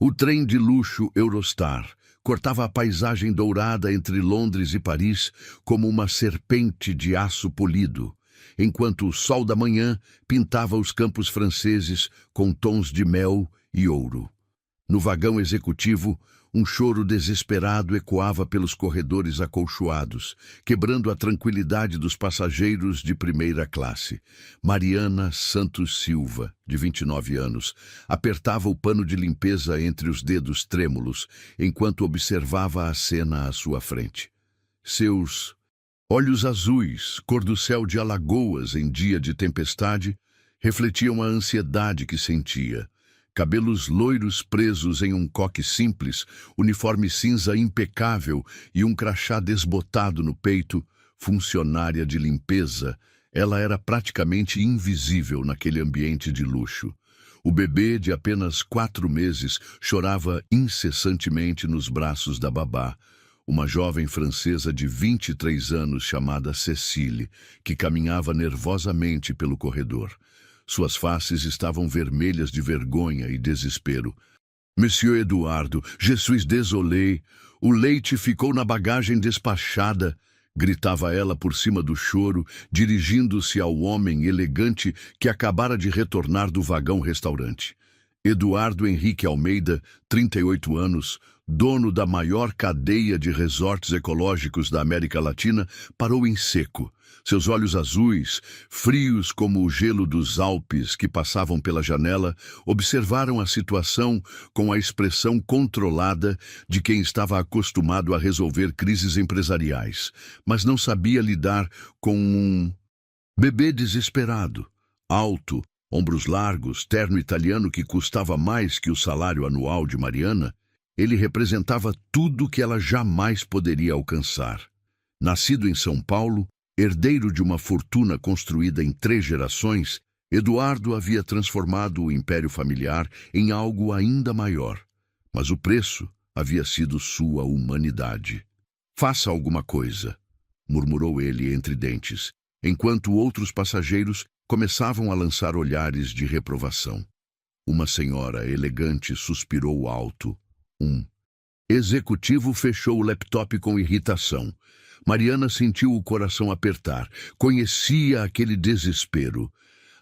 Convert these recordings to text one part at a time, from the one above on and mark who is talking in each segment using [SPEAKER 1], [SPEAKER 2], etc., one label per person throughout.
[SPEAKER 1] O trem de luxo Eurostar cortava a paisagem dourada entre Londres e Paris como uma serpente de aço polido, enquanto o sol da manhã pintava os campos franceses com tons de mel e ouro. No vagão executivo, um choro desesperado ecoava pelos corredores acolchoados, quebrando a tranquilidade dos passageiros de primeira classe. Mariana Santos Silva, de 29 anos, apertava o pano de limpeza entre os dedos trêmulos, enquanto observava a cena à sua frente. Seus olhos azuis, cor do céu de Alagoas em dia de tempestade, refletiam a ansiedade que sentia. Cabelos loiros presos em um coque simples, uniforme cinza impecável e um crachá desbotado no peito, funcionária de limpeza, ela era praticamente invisível naquele ambiente de luxo. O bebê, de apenas 4 meses, chorava incessantemente nos braços da babá, uma jovem francesa de 23 anos chamada Cécile, que caminhava nervosamente pelo corredor. Suas faces estavam vermelhas de vergonha e desespero. Monsieur Eduardo, je suis désolé. O leite ficou na bagagem despachada, gritava ela por cima do choro, dirigindo-se ao homem elegante que acabara de retornar do vagão-restaurante. Eduardo Henrique Almeida, 38 anos, dono da maior cadeia de resorts ecológicos da América Latina, parou em seco. Seus olhos azuis, frios como o gelo dos Alpes que passavam pela janela, observaram a situação com a expressão controlada de quem estava acostumado a resolver crises empresariais, mas não sabia lidar com um bebê desesperado, alto, ombros largos, terno italiano que custava mais que o salário anual de Mariana. Ele representava tudo que ela jamais poderia alcançar. Nascido em São Paulo, herdeiro de uma fortuna construída em 3 gerações, Eduardo havia transformado o império familiar em algo ainda maior. Mas o preço havia sido sua humanidade. "Faça alguma coisa", murmurou ele entre dentes, enquanto outros passageiros começavam a lançar olhares de reprovação. Uma senhora elegante suspirou alto. Um executivo fechou o laptop com irritação. Mariana sentiu o coração apertar. Conhecia aquele desespero.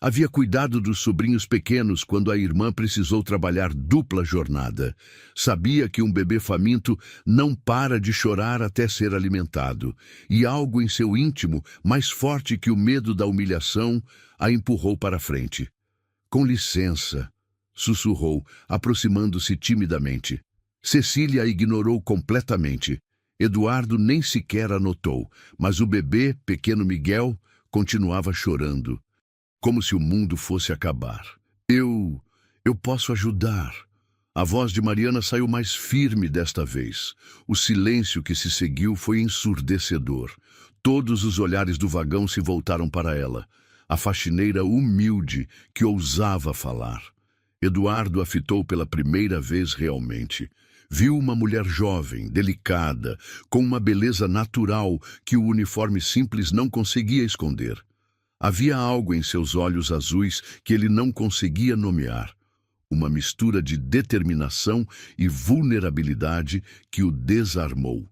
[SPEAKER 1] Havia cuidado dos sobrinhos pequenos quando a irmã precisou trabalhar dupla jornada. Sabia que um bebê faminto não para de chorar até ser alimentado. E algo em seu íntimo, mais forte que o medo da humilhação, a empurrou para a frente. "Com licença", sussurrou, aproximando-se timidamente. Cecília a ignorou completamente. Eduardo nem sequer a notou, mas o bebê, pequeno Miguel, continuava chorando, como se o mundo fosse acabar. Eu posso ajudar." A voz de Mariana saiu mais firme desta vez. O silêncio que se seguiu foi ensurdecedor. Todos os olhares do vagão se voltaram para ela, a faxineira humilde que ousava falar. Eduardo a fitou pela primeira vez realmente. Viu uma mulher jovem, delicada, com uma beleza natural que o uniforme simples não conseguia esconder. Havia algo em seus olhos azuis que ele não conseguia nomear. Uma mistura de determinação e vulnerabilidade que o desarmou.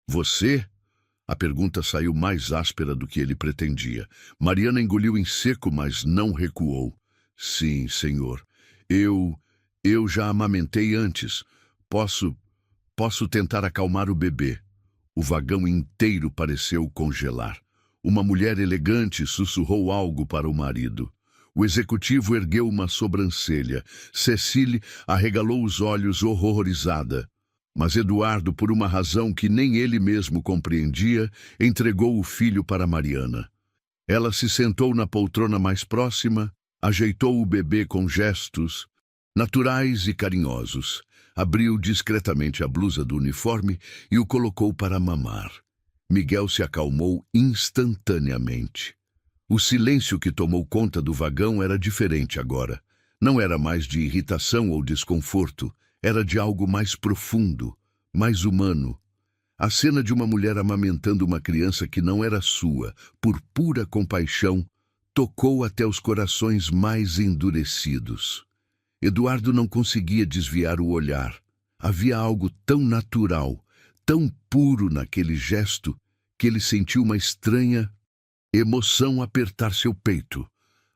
[SPEAKER 1] "Você?" A pergunta saiu mais áspera do que ele pretendia. Mariana engoliu em seco, mas não recuou. "Sim, senhor. Eu já amamentei antes. Posso tentar acalmar o bebê." O vagão inteiro pareceu congelar. Uma mulher elegante sussurrou algo para o marido. O executivo ergueu uma sobrancelha. Cecília arregalou os olhos horrorizada. Mas Eduardo, por uma razão que nem ele mesmo compreendia, entregou o filho para Mariana. Ela se sentou na poltrona mais próxima, ajeitou o bebê com gestos naturais e carinhosos. Abriu discretamente a blusa do uniforme e o colocou para mamar. Miguel se acalmou instantaneamente. O silêncio que tomou conta do vagão era diferente agora. Não era mais de irritação ou desconforto, era de algo mais profundo, mais humano. A cena de uma mulher amamentando uma criança que não era sua, por pura compaixão, tocou até os corações mais endurecidos. Eduardo não conseguia desviar o olhar. Havia algo tão natural, tão puro naquele gesto, que ele sentiu uma estranha emoção apertar seu peito,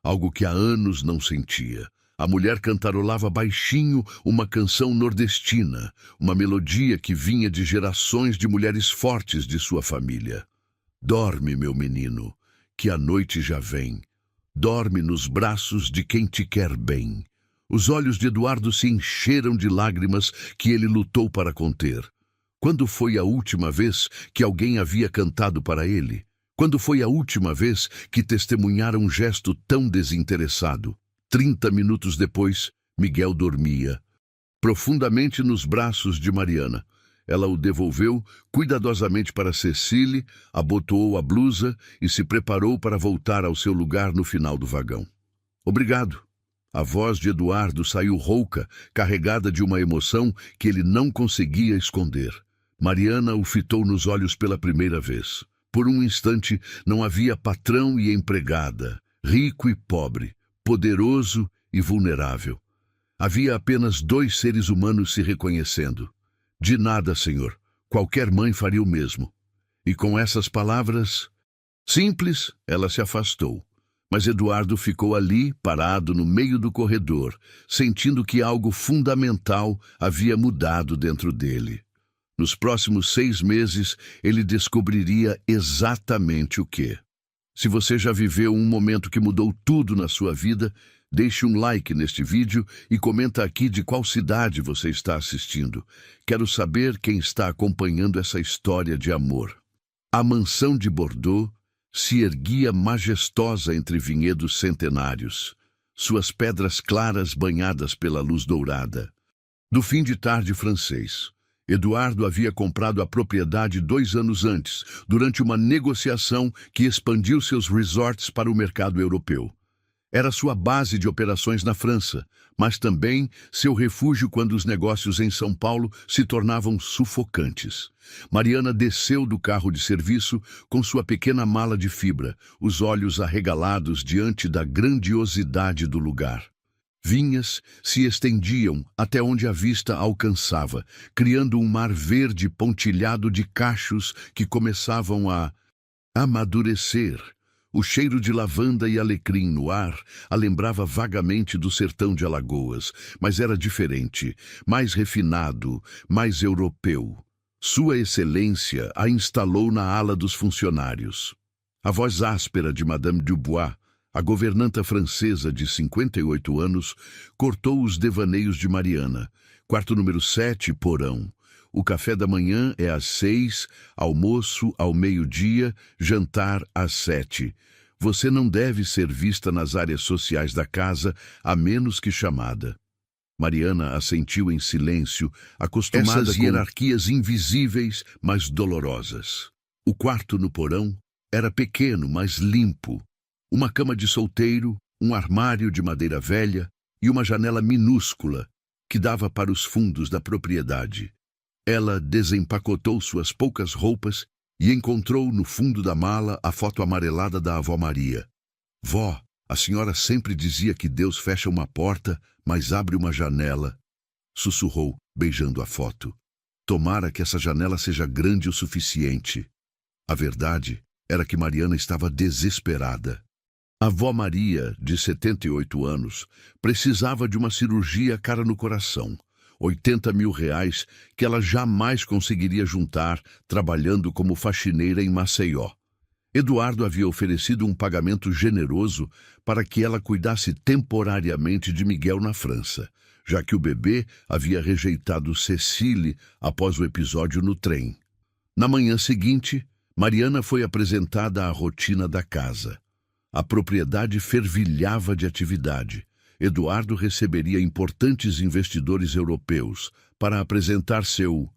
[SPEAKER 1] algo que há anos não sentia. A mulher cantarolava baixinho uma canção nordestina, uma melodia que vinha de gerações de mulheres fortes de sua família. Dorme, meu menino, que a noite já vem. Dorme nos braços de quem te quer bem. Os olhos de Eduardo se encheram de lágrimas que ele lutou para conter. Quando foi a última vez que alguém havia cantado para ele? Quando foi a última vez que testemunhara um gesto tão desinteressado? 30 minutos depois, Miguel dormia, profundamente nos braços de Mariana. Ela o devolveu cuidadosamente para Cecile, abotoou a blusa e se preparou para voltar ao seu lugar no final do vagão. Obrigado. A voz de Eduardo saiu rouca, carregada de uma emoção que ele não conseguia esconder. Mariana o fitou nos olhos pela primeira vez. Por um instante, não havia patrão e empregada, rico e pobre, poderoso e vulnerável. Havia apenas dois seres humanos se reconhecendo. De nada, senhor. Qualquer mãe faria o mesmo. E com essas palavras simples, ela se afastou. Mas Eduardo ficou ali, parado no meio do corredor, sentindo que algo fundamental havia mudado dentro dele. Nos próximos 6 meses, ele descobriria exatamente o quê. Se você já viveu um momento que mudou tudo na sua vida, deixe um like neste vídeo e comenta aqui de qual cidade você está assistindo. Quero saber quem está acompanhando essa história de amor. A mansão de Bordeaux se erguia majestosa entre vinhedos centenários, suas pedras claras banhadas pela luz dourada. Do fim de tarde francês, Eduardo havia comprado a propriedade 2 anos antes, durante uma negociação que expandiu seus resorts para o mercado europeu. Era sua base de operações na França, mas também seu refúgio quando os negócios em São Paulo se tornavam sufocantes. Mariana desceu do carro de serviço com sua pequena mala de fibra, os olhos arregalados diante da grandiosidade do lugar. Vinhas se estendiam até onde a vista alcançava, criando um mar verde pontilhado de cachos que começavam a amadurecer. O cheiro de lavanda e alecrim no ar a lembrava vagamente do sertão de Alagoas, mas era diferente, mais refinado, mais europeu. Sua Excelência a instalou na ala dos funcionários. A voz áspera de Madame Dubois, a governanta francesa de 58 anos, cortou os devaneios de Mariana. Quarto número 7, porão. O café da manhã é às 6, almoço ao meio-dia, jantar às 7. Você não deve ser vista nas áreas sociais da casa, a menos que chamada. Mariana assentiu em silêncio, acostumada
[SPEAKER 2] Essas
[SPEAKER 1] com hierarquias invisíveis, mas dolorosas. O quarto no porão era pequeno, mas limpo. Uma cama de solteiro, um armário de madeira velha e uma janela minúscula que dava para os fundos da propriedade. Ela desempacotou suas poucas roupas e encontrou no fundo da mala a foto amarelada da avó Maria. Vó, a senhora sempre dizia que Deus fecha uma porta, mas abre uma janela, sussurrou, beijando a foto. Tomara que essa janela seja grande o suficiente. A verdade era que Mariana estava desesperada. A avó Maria, de 78 anos, precisava de uma cirurgia cara no coração. 80 mil reais que ela jamais conseguiria juntar trabalhando como faxineira em Maceió. Eduardo havia oferecido um pagamento generoso para que ela cuidasse temporariamente de Miguel na França, já que o bebê havia rejeitado Cecile após o episódio no trem. Na manhã seguinte, Mariana foi apresentada à rotina da casa. A propriedade fervilhava de atividade. Eduardo receberia importantes investidores europeus para apresentar seu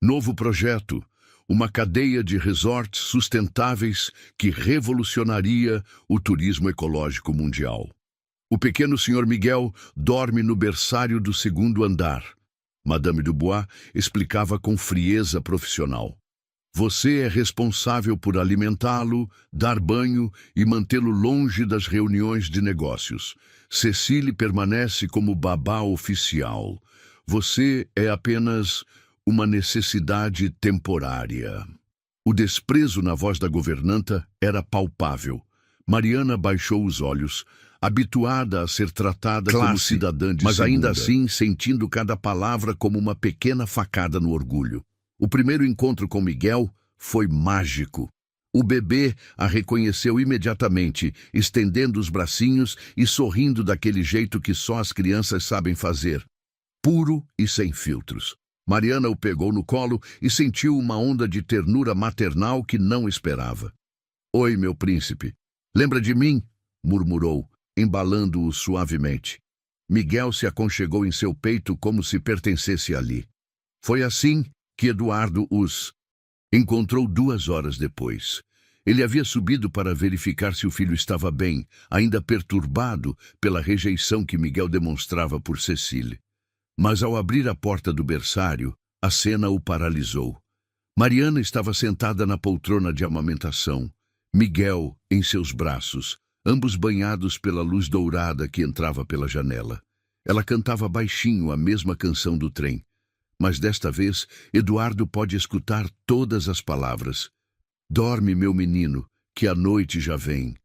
[SPEAKER 1] novo projeto, uma cadeia de resorts sustentáveis que revolucionaria o turismo ecológico mundial. O pequeno Sr. Miguel dorme no berçário do 2º andar. Madame Dubois explicava com frieza profissional. Você é responsável por alimentá-lo, dar banho e mantê-lo longe das reuniões de negócios. Cecile permanece como babá oficial. Você é apenas uma necessidade temporária. O desprezo na voz da governanta era palpável. Mariana baixou os olhos, habituada a ser tratada como cidadã de mas ainda assim sentindo cada palavra como uma pequena facada no orgulho. O primeiro encontro com Miguel foi mágico. O bebê a reconheceu imediatamente, estendendo os bracinhos e sorrindo daquele jeito que só as crianças sabem fazer. Puro e sem filtros. Mariana o pegou no colo e sentiu uma onda de ternura maternal que não esperava. "Oi, meu príncipe. Lembra de mim?" murmurou, embalando-o suavemente. Miguel se aconchegou em seu peito como se pertencesse ali. Foi assim que Eduardo os encontrou 2 horas depois. Ele havia subido para verificar se o filho estava bem, ainda perturbado pela rejeição que Miguel demonstrava por Cecile. Mas ao abrir a porta do berçário, a cena o paralisou. Mariana estava sentada na poltrona de amamentação, Miguel em seus braços, ambos banhados pela luz dourada que entrava pela janela. Ela cantava baixinho a mesma canção do trem, mas desta vez Eduardo pode escutar todas as palavras. "Dorme, meu menino, que a noite já vem.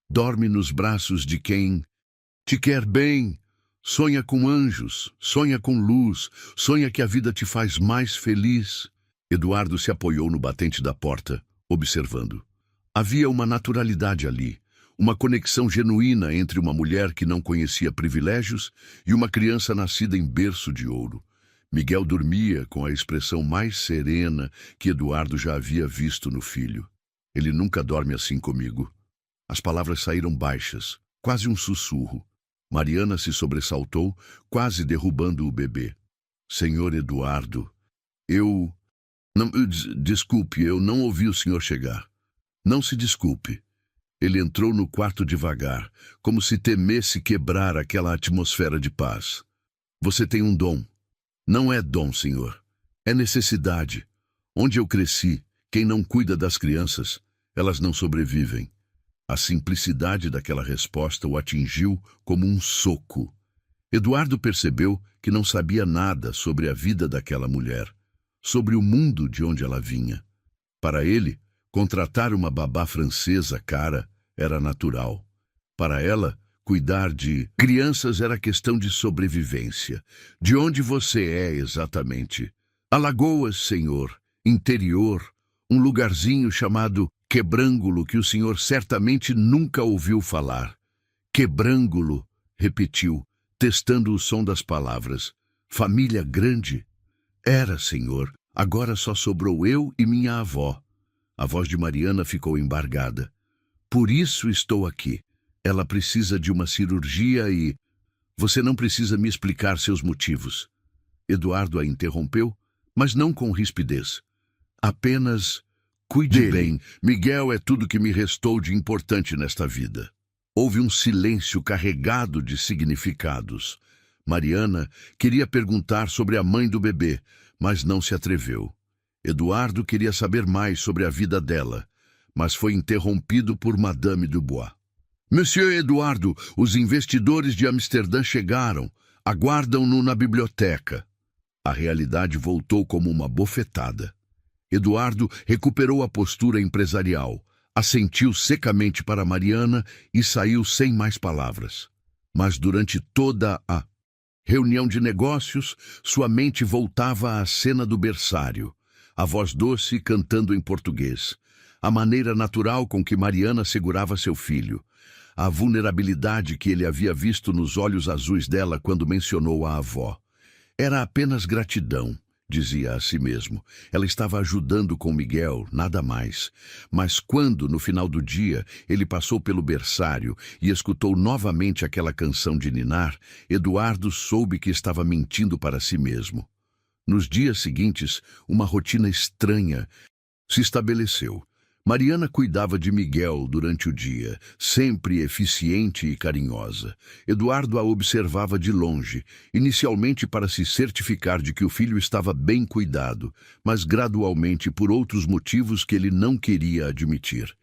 [SPEAKER 1] Dorme nos braços de quem te quer bem. Sonha com anjos, sonha com luz, sonha que a vida te faz mais feliz." Eduardo se apoiou no batente da porta, observando. Havia uma naturalidade ali, uma conexão genuína entre uma mulher que não conhecia privilégios e uma criança nascida em berço de ouro. Miguel dormia com a expressão mais serena que Eduardo já havia visto no filho. "Ele nunca dorme assim comigo." As palavras saíram baixas, quase um sussurro. Mariana se sobressaltou, quase derrubando o bebê. "Senhor Eduardo, eu... Não, desculpe, eu não ouvi o senhor chegar." "Não se desculpe." Ele entrou no quarto devagar, como se temesse quebrar aquela atmosfera de paz. "Você tem um dom." "Não é dom, senhor. É necessidade. Onde eu cresci, quem não cuida das crianças, elas não sobrevivem." A simplicidade daquela resposta o atingiu como um soco. Eduardo percebeu que não sabia nada sobre a vida daquela mulher, sobre o mundo de onde ela vinha. Para ele, contratar uma babá francesa cara era natural. Para ela, cuidar de crianças era questão de sobrevivência. "De onde você é exatamente?" "Alagoas, senhor. Interior. Um lugarzinho chamado Quebrângulo que o senhor certamente nunca ouviu falar." "Quebrângulo", repetiu, testando o som das palavras. "Família grande?" "Era, senhor. Agora só sobrou eu e minha avó." A voz de Mariana ficou embargada. "Por isso estou aqui. Ela precisa de uma cirurgia e... Você não precisa me explicar seus motivos." Eduardo a interrompeu, mas não com rispidez. "Apenas... cuide bem. Miguel é tudo que me restou de importante nesta vida." Houve um silêncio carregado de significados. Mariana queria perguntar sobre a mãe do bebê, mas não se atreveu. Eduardo queria saber mais sobre a vida dela, mas foi interrompido por Madame Dubois. "Monsieur Eduardo, os investidores de Amsterdã chegaram. Aguardam-no na biblioteca." A realidade voltou como uma bofetada. Eduardo recuperou a postura empresarial, assentiu secamente para Mariana e saiu sem mais palavras. Mas durante toda a reunião de negócios, sua mente voltava à cena do berçário, a voz doce cantando em português, a maneira natural com que Mariana segurava seu filho, a vulnerabilidade que ele havia visto nos olhos azuis dela quando mencionou a avó. Era apenas gratidão, dizia a si mesmo. Ela estava ajudando com Miguel, nada mais. Mas quando, no final do dia, ele passou pelo berçário e escutou novamente aquela canção de ninar, Eduardo soube que estava mentindo para si mesmo. Nos dias seguintes, uma rotina estranha se estabeleceu. Mariana cuidava de Miguel durante o dia, sempre eficiente e carinhosa. Eduardo a observava de longe, inicialmente para se certificar de que o filho estava bem cuidado, mas gradualmente por outros motivos que ele não queria admitir.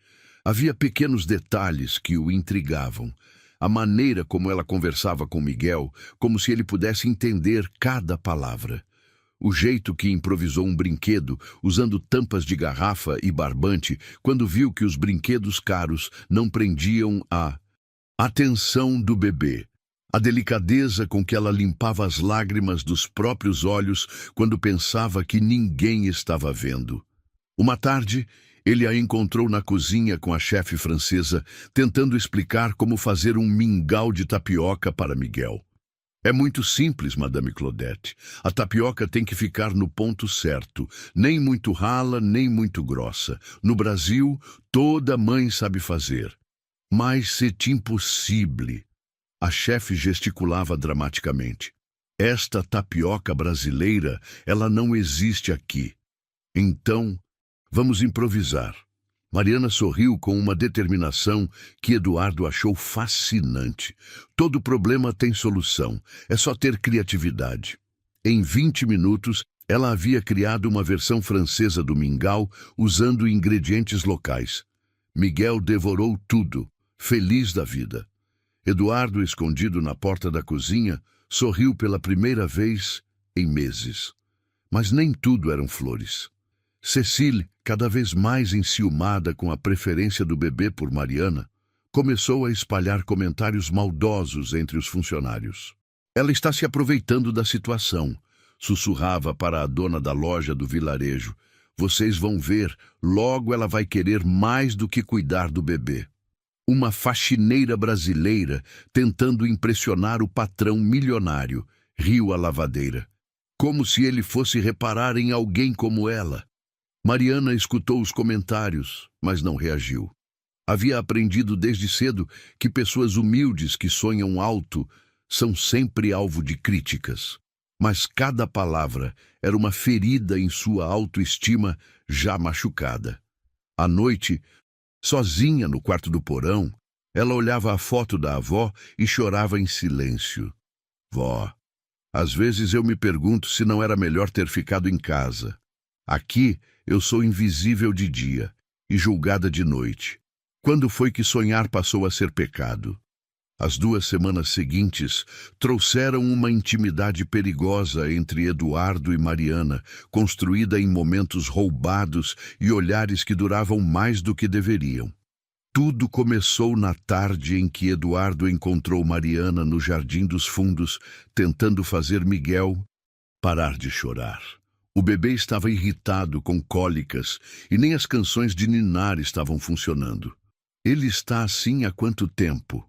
[SPEAKER 1] Havia pequenos detalhes que o intrigavam. A maneira como ela conversava com Miguel, como se ele pudesse entender cada palavra. O jeito que improvisou um brinquedo, usando tampas de garrafa e barbante, quando viu que os brinquedos caros não prendiam a atenção do bebê. A delicadeza com que ela limpava as lágrimas dos próprios olhos quando pensava que ninguém estava vendo. Uma tarde, ele a encontrou na cozinha com a chefe francesa, tentando explicar como fazer um mingau de tapioca para Miguel. É muito simples, Madame Claudette. A tapioca tem que ficar no ponto certo, nem muito rala, nem muito grossa. No Brasil, toda mãe sabe fazer. Mas c'est impossível. A chefe gesticulava dramaticamente. Esta tapioca brasileira, ela não existe aqui. Então, vamos improvisar. Mariana sorriu com uma determinação que Eduardo achou fascinante. Todo problema tem solução, é só ter criatividade. Em 20 minutos, ela havia criado uma versão francesa do mingau usando ingredientes locais. Miguel devorou tudo, feliz da vida. Eduardo, escondido na porta da cozinha, sorriu pela primeira vez em meses. Mas nem tudo eram flores. Cecile, cada vez mais enciumada com a preferência do bebê por Mariana, começou a espalhar comentários maldosos entre os funcionários. Ela está se aproveitando da situação, sussurrava para a dona da loja do vilarejo. Vocês vão ver, logo ela vai querer mais do que cuidar do bebê. Uma faxineira brasileira tentando impressionar o patrão milionário, riu a lavadeira. Como se ele fosse reparar em alguém como ela. Mariana escutou os comentários, mas não reagiu. Havia aprendido desde cedo que pessoas humildes que sonham alto são sempre alvo de críticas. Mas cada palavra era uma ferida em sua autoestima já machucada. À noite, sozinha no quarto do porão, ela olhava a foto da avó e chorava em silêncio. Vó, às vezes eu me pergunto se não era melhor ter ficado em casa. Aqui eu sou invisível de dia e julgada de noite. Quando foi que sonhar passou a ser pecado? As 2 semanas seguintes trouxeram uma intimidade perigosa entre Eduardo e Mariana, construída em momentos roubados e olhares que duravam mais do que deveriam. Tudo começou na tarde em que Eduardo encontrou Mariana no Jardim dos Fundos, tentando fazer Miguel parar de chorar. O bebê estava irritado com cólicas e nem as canções de ninar estavam funcionando. Ele está assim há quanto tempo?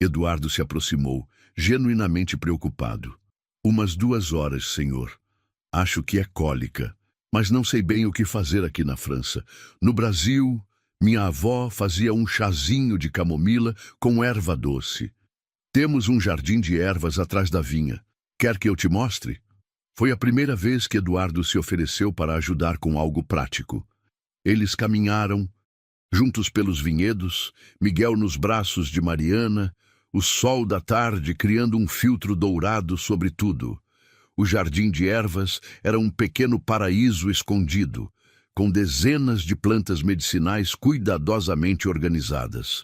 [SPEAKER 1] Eduardo se aproximou, genuinamente preocupado. Umas 2 horas, senhor. Acho que é cólica, mas não sei bem o que fazer aqui na França. No Brasil, minha avó fazia um chazinho de camomila com erva doce. Temos um jardim de ervas atrás da vinha. Quer que eu te mostre? Foi a primeira vez que Eduardo se ofereceu para ajudar com algo prático. Eles caminharam, juntos pelos vinhedos, Miguel nos braços de Mariana, o sol da tarde criando um filtro dourado sobre tudo. O jardim de ervas era um pequeno paraíso escondido, com dezenas de plantas medicinais cuidadosamente organizadas.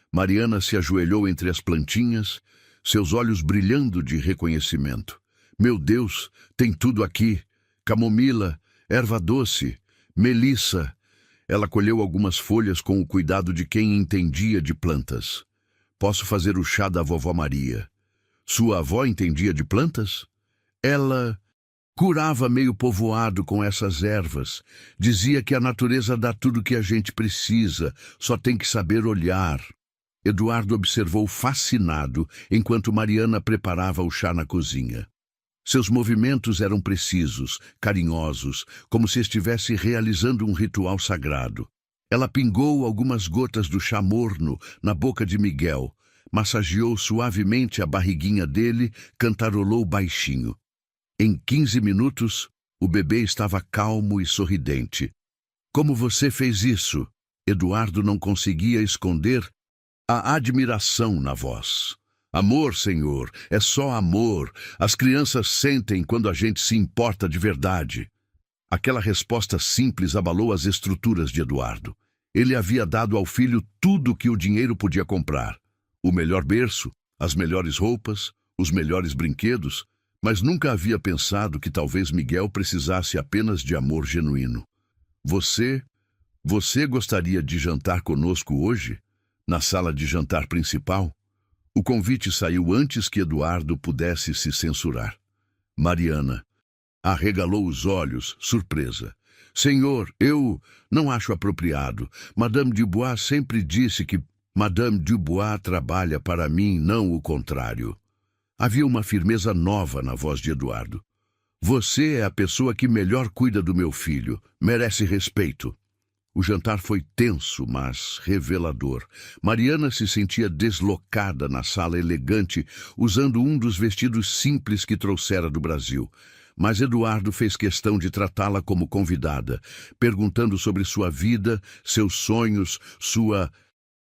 [SPEAKER 1] Mariana se ajoelhou entre as plantinhas, seus olhos brilhando de reconhecimento. Meu Deus, tem tudo aqui. Camomila, erva doce, melissa. Ela colheu algumas folhas com o cuidado de quem entendia de plantas. Posso fazer o chá da vovó Maria. Sua avó entendia de plantas? Ela curava meio povoado com essas ervas. Dizia que a natureza dá tudo o que a gente precisa, só tem que saber olhar. Eduardo observou fascinado enquanto Mariana preparava o chá na cozinha. Seus movimentos eram precisos, carinhosos, como se estivesse realizando um ritual sagrado. Ela pingou algumas gotas do chá morno na boca de Miguel, massageou suavemente a barriguinha dele, cantarolou baixinho. Em 15 minutos, o bebê estava calmo e sorridente. Como você fez isso? Eduardo não conseguia esconder a admiração na voz. Amor, senhor, é só amor. As crianças sentem quando a gente se importa de verdade. Aquela resposta simples abalou as estruturas de Eduardo. Ele havia dado ao filho tudo que o dinheiro podia comprar. O melhor berço, as melhores roupas, os melhores brinquedos, mas nunca havia pensado que talvez Miguel precisasse apenas de amor genuíno. Você gostaria de jantar conosco hoje? Na sala de jantar principal? O convite saiu antes que Eduardo pudesse se censurar. Mariana arregalou os olhos, surpresa. Senhor, eu não acho apropriado. Madame Dubois sempre disse que Madame Dubois trabalha para mim, não o contrário. Havia uma firmeza nova na voz de Eduardo. Você é a pessoa que melhor cuida do meu filho. Merece respeito. O jantar foi tenso, mas revelador. Mariana se sentia deslocada na sala elegante, usando um dos vestidos simples que trouxera do Brasil. Mas Eduardo fez questão de tratá-la como convidada, perguntando sobre sua vida, seus sonhos, sua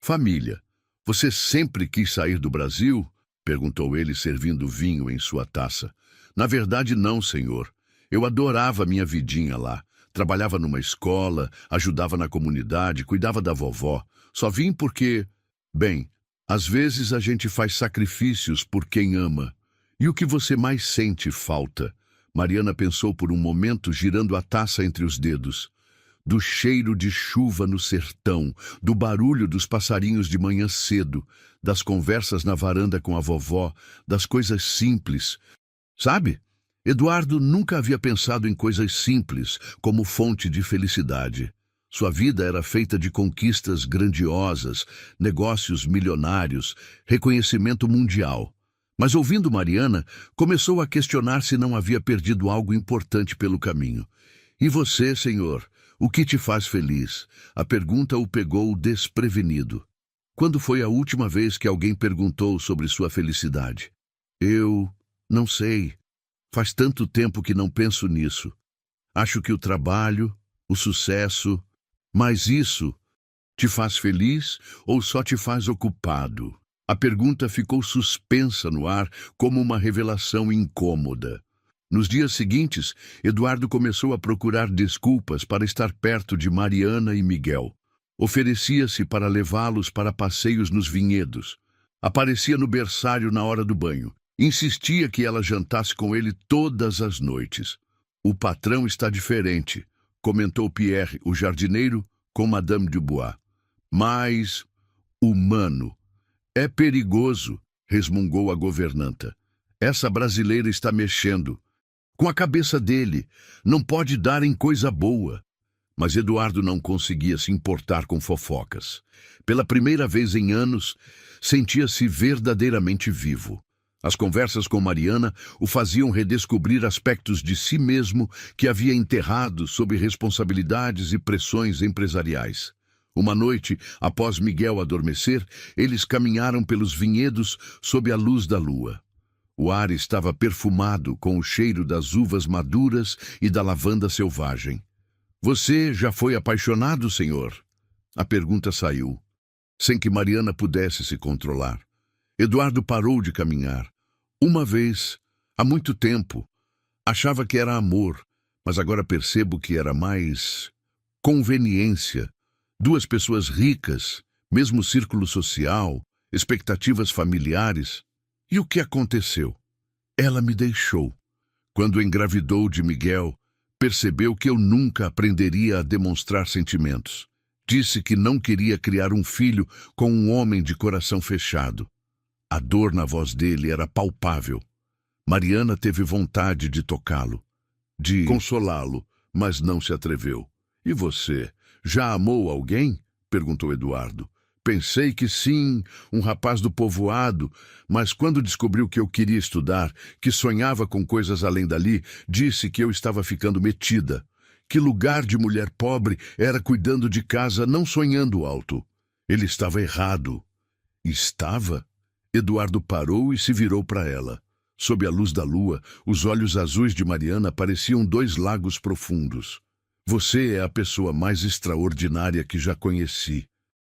[SPEAKER 1] família. Você sempre quis sair do Brasil? Perguntou ele, servindo vinho em sua taça. Na verdade, não, senhor. Eu adorava minha vidinha lá. Trabalhava numa escola, ajudava na comunidade, cuidava da vovó. Só vim porque... Bem, às vezes a gente faz sacrifícios por quem ama. E o que você mais sente falta? Mariana pensou por um momento, girando a taça entre os dedos. Do cheiro de chuva no sertão, do barulho dos passarinhos de manhã cedo, das conversas na varanda com a vovó, das coisas simples. Sabe? Eduardo nunca havia pensado em coisas simples como fonte de felicidade. Sua vida era feita de conquistas grandiosas, negócios milionários, reconhecimento mundial. Mas ouvindo Mariana, começou a questionar se não havia perdido algo importante pelo caminho. E você, senhor, o que te faz feliz? A pergunta o pegou desprevenido. Quando foi a última vez que alguém perguntou sobre sua felicidade? Eu não sei. Faz tanto tempo que não penso nisso. Acho que o trabalho, o sucesso... Mas isso te faz feliz ou só te faz ocupado? A pergunta ficou suspensa no ar como uma revelação incômoda. Nos dias seguintes, Eduardo começou a procurar desculpas para estar perto de Mariana e Miguel. Oferecia-se para levá-los para passeios nos vinhedos. Aparecia no berçário na hora do banho. Insistia que ela jantasse com ele todas as noites. O patrão está diferente, comentou Pierre, o jardineiro, com Madame Dubois. Mais humano. É perigoso, resmungou a governanta. Essa brasileira está mexendo com a cabeça dele. Não pode dar em coisa boa. Mas Eduardo não conseguia se importar com fofocas. Pela primeira vez em anos, sentia-se verdadeiramente vivo. As conversas com Mariana o faziam redescobrir aspectos de si mesmo que havia enterrado sob responsabilidades e pressões empresariais. Uma noite, após Miguel adormecer, eles caminharam pelos vinhedos sob a luz da lua. O ar estava perfumado com o cheiro das uvas maduras e da lavanda selvagem. Você já foi apaixonado, senhor? A pergunta saiu, sem que Mariana pudesse se controlar. Eduardo parou de caminhar. Uma vez, há muito tempo, achava que era amor, mas agora percebo que era mais conveniência. Duas pessoas ricas, mesmo círculo social, expectativas familiares. E o que aconteceu? Ela me deixou. Quando engravidou de Miguel, percebeu que eu nunca aprenderia a demonstrar sentimentos. Disse que não queria criar um filho com um homem de coração fechado. A dor na voz dele era palpável. Mariana teve vontade de tocá-lo, de consolá-lo, mas não se atreveu. E você, já amou alguém? Perguntou Eduardo. Pensei que sim, um rapaz do povoado, mas quando descobriu que eu queria estudar, que sonhava com coisas além dali, disse que eu estava ficando metida. Que lugar de mulher pobre era cuidando de casa, não sonhando alto. Ele estava errado. Estava? Eduardo parou e se virou para ela. Sob a luz da lua, os olhos azuis de Mariana pareciam dois lagos profundos. Você é a pessoa mais extraordinária que já conheci.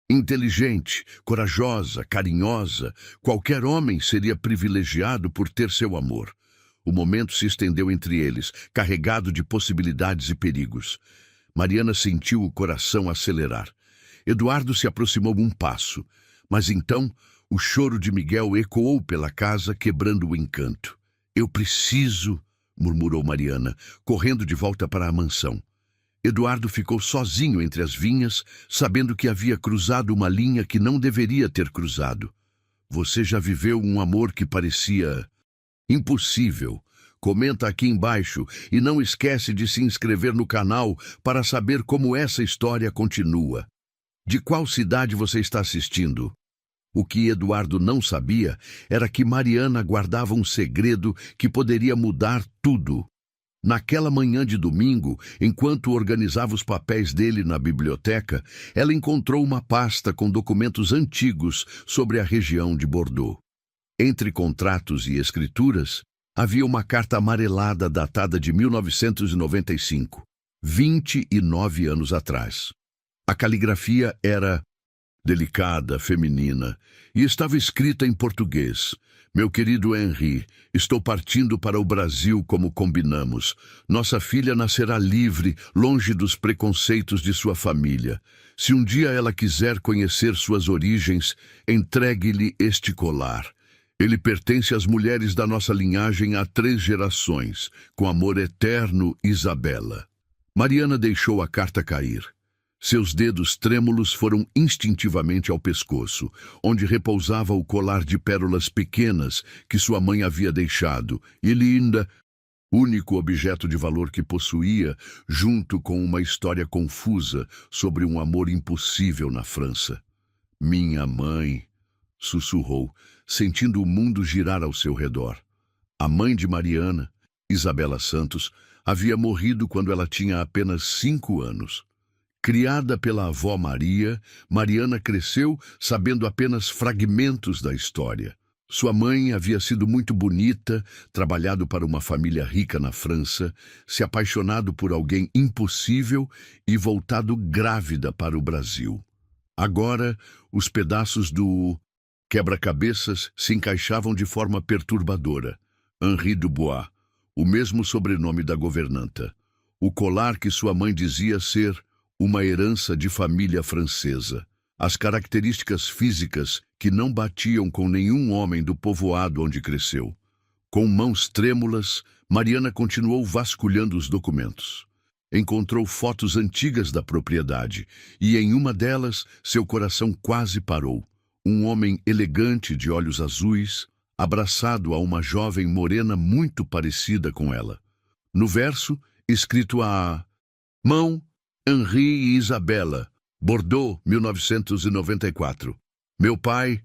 [SPEAKER 1] Inteligente, corajosa, carinhosa, qualquer homem seria privilegiado por ter seu amor. O momento se estendeu entre eles, carregado de possibilidades e perigos. Mariana sentiu o coração acelerar. Eduardo se aproximou um passo, mas então o choro de Miguel ecoou pela casa, quebrando o encanto. Eu preciso, murmurou Mariana, correndo de volta para a mansão. Eduardo ficou sozinho entre as vinhas, sabendo que havia cruzado uma linha que não deveria ter cruzado. Você já viveu um amor que parecia impossível? Comenta aqui embaixo e não esquece de se inscrever no canal para saber como essa história continua. De qual cidade você está assistindo? O que Eduardo não sabia era que Mariana guardava um segredo que poderia mudar tudo. Naquela manhã de domingo, enquanto organizava os papéis dele na biblioteca, ela encontrou uma pasta com documentos antigos sobre a região de Bordeaux. Entre contratos e escrituras, havia uma carta amarelada datada de 1995, 29 anos atrás. A caligrafia era delicada, feminina, e estava escrita em português. Meu querido Henri, estou partindo para o Brasil como combinamos. Nossa filha nascerá livre, longe dos preconceitos de sua família. Se um dia ela quiser conhecer suas origens, entregue-lhe este colar. Ele pertence às mulheres da nossa linhagem há 3 gerações. Com amor eterno, Isabela. Mariana deixou a carta cair. Seus dedos trêmulos foram instintivamente ao pescoço, onde repousava o colar de pérolas pequenas que sua mãe havia deixado, e linda, único objeto de valor que possuía, junto com uma história confusa sobre um amor impossível na França. Minha mãe, sussurrou, sentindo o mundo girar ao seu redor. A mãe de Mariana, Isabela Santos, havia morrido quando ela tinha apenas 5 anos. Criada pela avó Maria, Mariana cresceu sabendo apenas fragmentos da história. Sua mãe havia sido muito bonita, trabalhado para uma família rica na França, se apaixonado por alguém impossível e voltado grávida para o Brasil. Agora, os pedaços do quebra-cabeças se encaixavam de forma perturbadora. Henri Dubois, o mesmo sobrenome da governanta. O colar que sua mãe dizia ser uma herança de família francesa. As características físicas que não batiam com nenhum homem do povoado onde cresceu. Com mãos trêmulas, Mariana continuou vasculhando os documentos. Encontrou fotos antigas da propriedade e em uma delas seu coração quase parou. Um homem elegante de olhos azuis, abraçado a uma jovem morena muito parecida com ela. No verso, escrito à mão, Henri e Isabela, Bordeaux, 1994. Meu pai...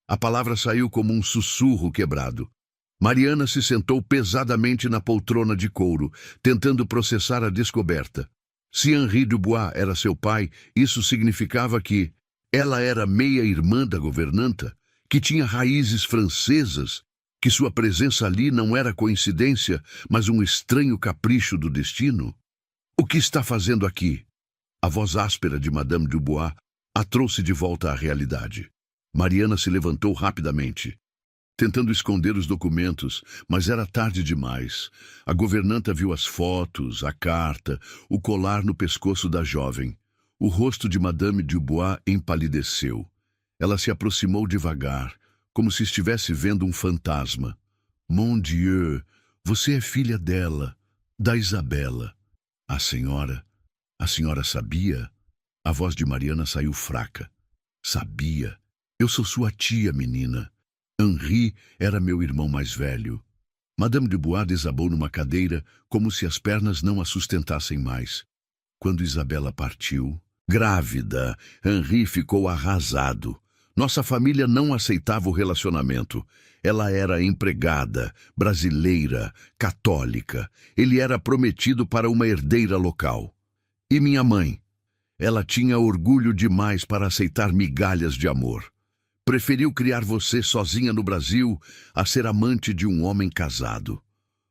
[SPEAKER 1] A palavra saiu como um sussurro quebrado. Mariana se sentou pesadamente na poltrona de couro, tentando processar a descoberta. Se Henri Dubois era seu pai, isso significava que ela era meia-irmã da governanta, que tinha raízes francesas, que sua presença ali não era coincidência, mas um estranho capricho do destino. O que está fazendo aqui? A voz áspera de Madame Dubois a trouxe de volta à realidade. Mariana se levantou rapidamente, tentando esconder os documentos, mas era tarde demais. A governanta viu as fotos, a carta, o colar no pescoço da jovem. O rosto de Madame Dubois empalideceu. Ela se aproximou devagar, como se estivesse vendo um fantasma. Mon Dieu, você é filha dela, da Isabela. A senhora sabia? A voz de Mariana saiu fraca. Sabia. Eu sou sua tia, menina. Henri era meu irmão mais velho. Madame Dubois desabou numa cadeira, como se as pernas não a sustentassem mais. Quando Isabela partiu, grávida, Henri ficou arrasado. Nossa família não aceitava o relacionamento. Ela era empregada, brasileira, católica. Ele era prometido para uma herdeira local. E minha mãe? Ela tinha orgulho demais para aceitar migalhas de amor. Preferiu criar você sozinha no Brasil a ser amante de um homem casado.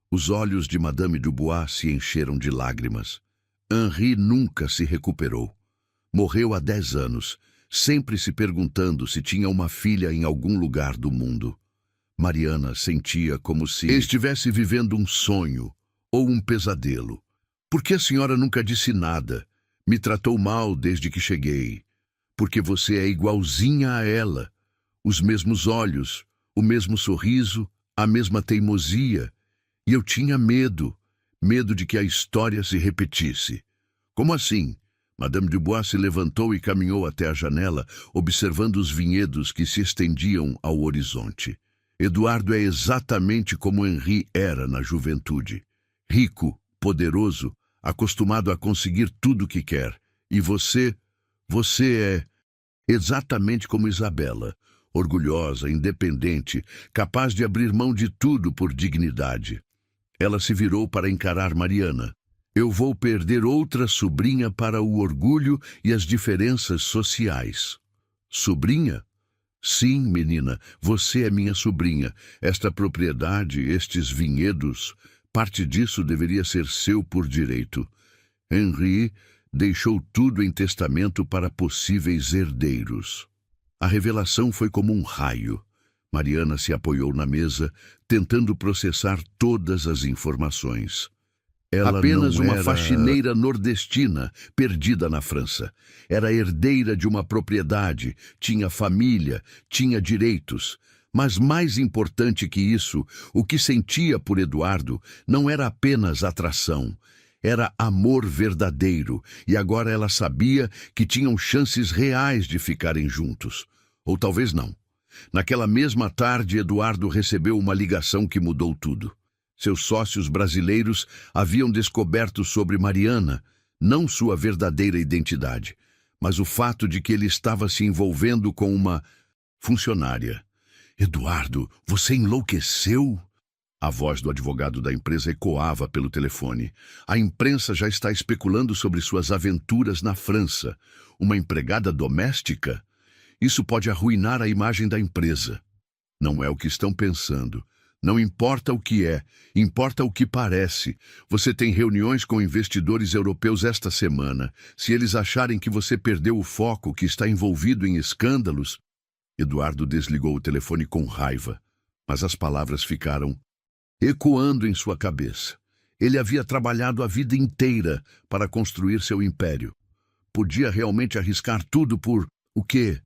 [SPEAKER 1] Os olhos de Madame Dubois se encheram de lágrimas. Henri nunca se recuperou. Morreu há 10 anos, sempre se perguntando se tinha uma filha em algum lugar do mundo. Mariana sentia como se estivesse vivendo um sonho ou um pesadelo. Por que a senhora nunca disse nada? Me tratou mal desde que cheguei. Porque você é igualzinha a ela. Os mesmos olhos, o mesmo sorriso, a mesma teimosia. E eu tinha medo de que a história se repetisse. Como assim? Madame Dubois se levantou e caminhou até a janela, observando os vinhedos que se estendiam ao horizonte. Eduardo é exatamente como Henri era na juventude. Rico, poderoso, acostumado a conseguir tudo o que quer. E você é exatamente como Isabela, orgulhosa, independente, capaz de abrir mão de tudo por dignidade. Ela se virou para encarar Mariana. Eu vou perder outra sobrinha para o orgulho e as diferenças sociais. Sobrinha? Sim, menina, você é minha sobrinha. Esta propriedade, estes vinhedos, parte disso deveria ser seu por direito. Henri deixou tudo em testamento para possíveis herdeiros. A revelação foi como um raio. Mariana se apoiou na mesa, tentando processar todas as informações. Ela apenas uma faxineira nordestina, perdida na França. Era herdeira de uma propriedade, tinha família, tinha direitos. Mas mais importante que isso, o que sentia por Eduardo não era apenas atração. Era amor verdadeiro, e agora ela sabia que tinham chances reais de ficarem juntos. Ou talvez não. Naquela mesma tarde, Eduardo recebeu uma ligação que mudou tudo. Seus sócios brasileiros haviam descoberto sobre Mariana, não sua verdadeira identidade, mas o fato de que ele estava se envolvendo com uma funcionária. Eduardo, você enlouqueceu? A voz do advogado da empresa ecoava pelo telefone. A imprensa já está especulando sobre suas aventuras na França. Uma empregada doméstica? Isso pode arruinar a imagem da empresa. Não é o que estão pensando. Não importa o que é, importa o que parece. Você tem reuniões com investidores europeus esta semana. Se eles acharem que você perdeu o foco, que está envolvido em escândalos... Eduardo desligou o telefone com raiva, mas as palavras ficaram ecoando em sua cabeça. Ele havia trabalhado a vida inteira para construir seu império. Podia realmente arriscar tudo por... o quê?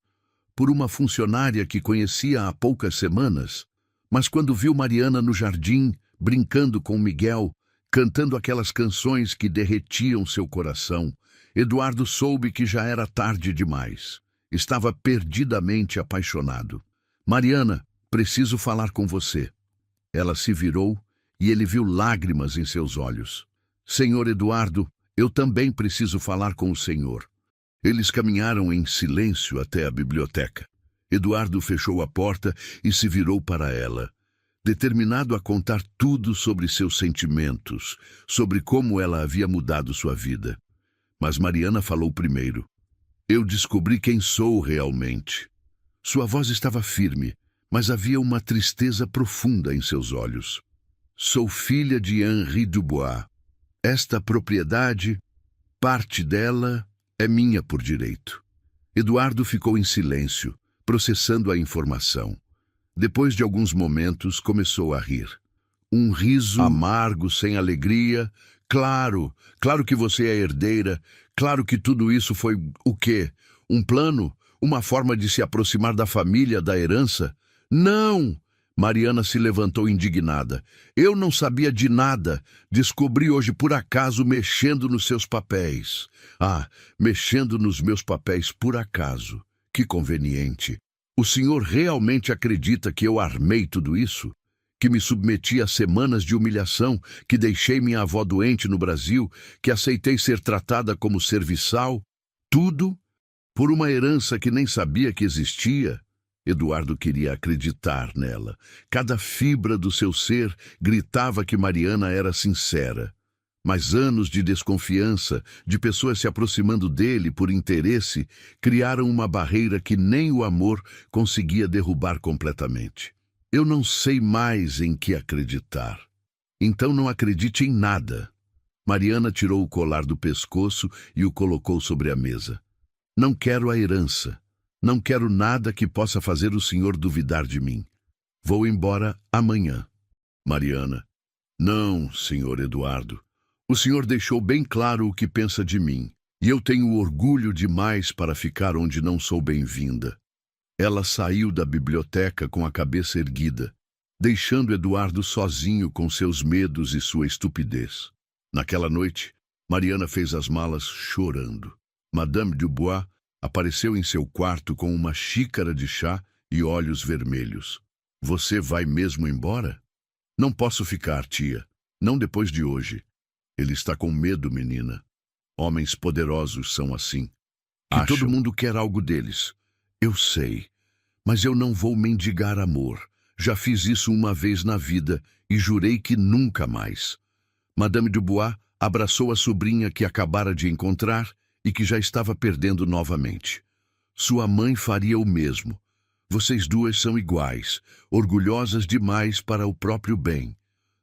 [SPEAKER 1] Por uma funcionária que conhecia há poucas semanas? Mas quando viu Mariana no jardim, brincando com Miguel, cantando aquelas canções que derretiam seu coração, Eduardo soube que já era tarde demais. Estava perdidamente apaixonado. Mariana, preciso falar com você. Ela se virou e ele viu lágrimas em seus olhos. Senhor Eduardo, eu também preciso falar com o senhor. Eles caminharam em silêncio até a biblioteca. Eduardo fechou a porta e se virou para ela, determinado a contar tudo sobre seus sentimentos, sobre como ela havia mudado sua vida. Mas Mariana falou primeiro. Eu descobri quem sou realmente. Sua voz estava firme, mas havia uma tristeza profunda em seus olhos. Sou filha de Henri Dubois. Esta propriedade, parte dela, é minha por direito. Eduardo ficou em silêncio, processando a informação. Depois de alguns momentos, começou a rir. Um riso amargo, sem alegria. Claro que você é herdeira. Claro que tudo isso foi o quê? Um plano? Uma forma de se aproximar da família, da herança? Não! Mariana se levantou indignada. Eu não sabia de nada. Descobri hoje por acaso mexendo nos seus papéis. Mexendo nos meus papéis por acaso. Que conveniente. O senhor realmente acredita que eu armei tudo isso? Que me submeti a semanas de humilhação, que deixei minha avó doente no Brasil, que aceitei ser tratada como serviçal? Tudo por uma herança que nem sabia que existia? Eduardo queria acreditar nela. Cada fibra do seu ser gritava que Mariana era sincera. Mas anos de desconfiança, de pessoas se aproximando dele por interesse, criaram uma barreira que nem o amor conseguia derrubar completamente. Eu não sei mais em que acreditar. Então não acredite em nada. Mariana tirou o colar do pescoço e o colocou sobre a mesa. Não quero a herança. Não quero nada que possa fazer o senhor duvidar de mim. Vou embora amanhã. Mariana. Não, senhor Eduardo. O senhor deixou bem claro o que pensa de mim, e eu tenho orgulho demais para ficar onde não sou bem-vinda. Ela saiu da biblioteca com a cabeça erguida, deixando Eduardo sozinho com seus medos e sua estupidez. Naquela noite, Mariana fez as malas chorando. Madame Dubois apareceu em seu quarto com uma xícara de chá e olhos vermelhos. Você vai mesmo embora? Não posso ficar, tia. Não depois de hoje. Ele está com medo, menina. Homens poderosos são assim. Que todo mundo quer algo deles. Eu sei. Mas eu não vou mendigar amor. Já fiz isso uma vez na vida e jurei que nunca mais. Madame Dubois abraçou a sobrinha que acabara de encontrar e que já estava perdendo novamente. Sua mãe faria o mesmo. Vocês duas são iguais, orgulhosas demais para o próprio bem.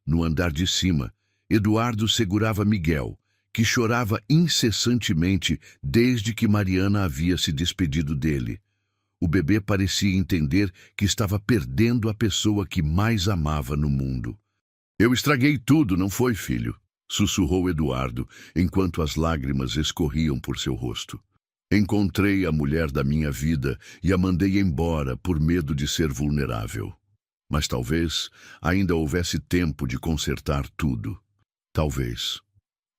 [SPEAKER 1] No andar de cima, Eduardo segurava Miguel, que chorava incessantemente desde que Mariana havia se despedido dele. O bebê parecia entender que estava perdendo a pessoa que mais amava no mundo. Eu estraguei tudo, não foi, filho? Sussurrou Eduardo, enquanto as lágrimas escorriam por seu rosto. Encontrei a mulher da minha vida e a mandei embora por medo de ser vulnerável. Mas talvez ainda houvesse tempo de consertar tudo. Talvez.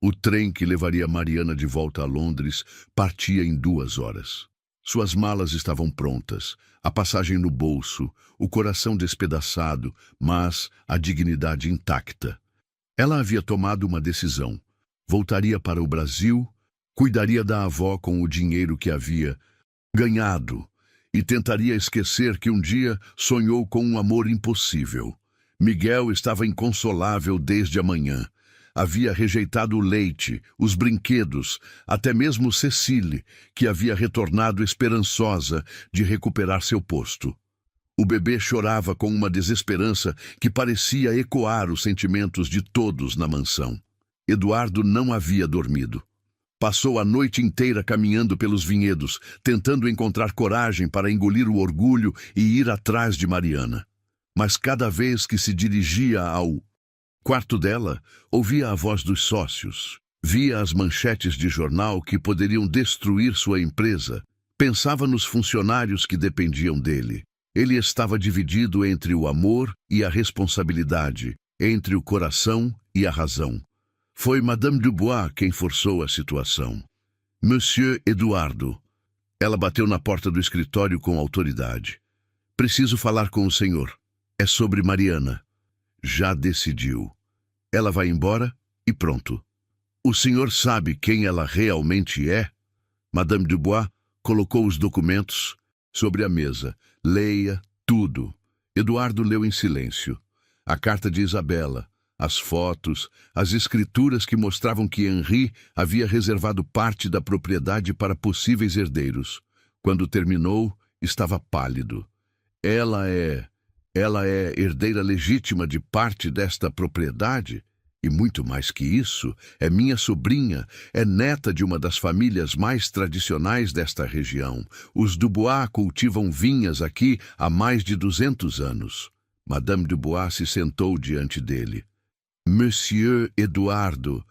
[SPEAKER 1] O trem que levaria Mariana de volta a Londres partia em 2 horas. Suas malas estavam prontas, a passagem no bolso, o coração despedaçado, mas a dignidade intacta. Ela havia tomado uma decisão. Voltaria para o Brasil, cuidaria da avó com o dinheiro que havia ganhado e tentaria esquecer que um dia sonhou com um amor impossível. Miguel estava inconsolável desde a manhã. Havia rejeitado o leite, os brinquedos, até mesmo Cecile, que havia retornado esperançosa de recuperar seu posto. O bebê chorava com uma desesperança que parecia ecoar os sentimentos de todos na mansão. Eduardo não havia dormido. Passou a noite inteira caminhando pelos vinhedos, tentando encontrar coragem para engolir o orgulho e ir atrás de Mariana. Mas cada vez que se dirigia ao quarto dela, ouvia a voz dos sócios, via as manchetes de jornal que poderiam destruir sua empresa, pensava nos funcionários que dependiam dele. Ele estava dividido entre o amor e a responsabilidade, entre o coração e a razão. Foi Madame Dubois quem forçou a situação. Monsieur Eduardo. Ela bateu na porta do escritório com autoridade. Preciso falar com o senhor. É sobre Mariana. Já decidiu. Ela vai embora e pronto. O senhor sabe quem ela realmente é? Madame Dubois colocou os documentos sobre a mesa. Leia tudo. Eduardo leu em silêncio. A carta de Isabela, as fotos, as escrituras que mostravam que Henri havia reservado parte da propriedade para possíveis herdeiros. Quando terminou, estava pálido. Ela é herdeira legítima de parte desta propriedade? E muito mais que isso, é minha sobrinha, é neta de uma das famílias mais tradicionais desta região. Os Dubois cultivam vinhas aqui há mais de 200 anos. Madame Dubois se sentou diante dele. Monsieur Eduardo,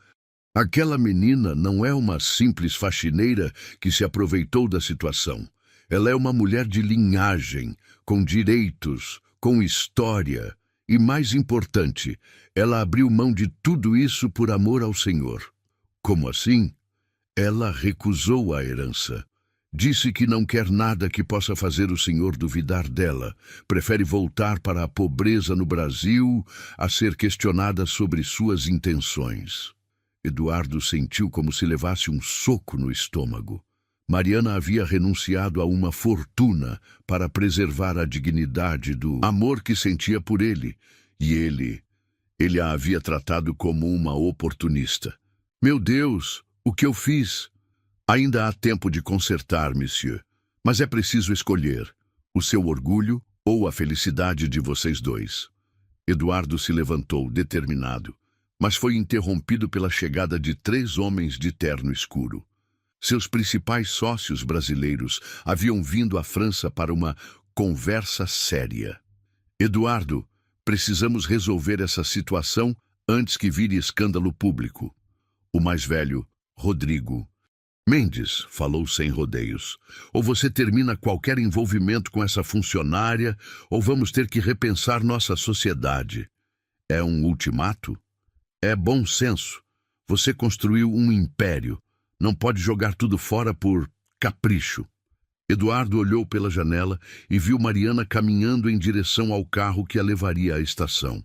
[SPEAKER 1] aquela menina não é uma simples faxineira que se aproveitou da situação. Ela é uma mulher de linhagem, com direitos, com história e, mais importante, ela abriu mão de tudo isso por amor ao Senhor. Como assim? Ela recusou a herança. Disse que não quer nada que possa fazer o Senhor duvidar dela. Prefere voltar para a pobreza no Brasil a ser questionada sobre suas intenções. Eduardo sentiu como se levasse um soco no estômago. Mariana havia renunciado a uma fortuna para preservar a dignidade do amor que sentia por ele, e ele a havia tratado como uma oportunista. Meu Deus, o que eu fiz? Ainda há tempo de consertar, monsieur, mas é preciso escolher o seu orgulho ou a felicidade de vocês dois. Eduardo se levantou, determinado. mas foi interrompido pela chegada de 3 homens de terno escuro. Seus principais sócios brasileiros haviam vindo à França para uma conversa séria. Eduardo, precisamos resolver essa situação antes que vire escândalo público. O mais velho, Rodrigo. Mendes, falou sem rodeios. Ou você termina qualquer envolvimento com essa funcionária, ou vamos ter que repensar nossa sociedade. É um ultimato? É bom senso. Você construiu um império. Não pode jogar tudo fora por capricho. Eduardo olhou pela janela e viu Mariana caminhando em direção ao carro que a levaria à estação.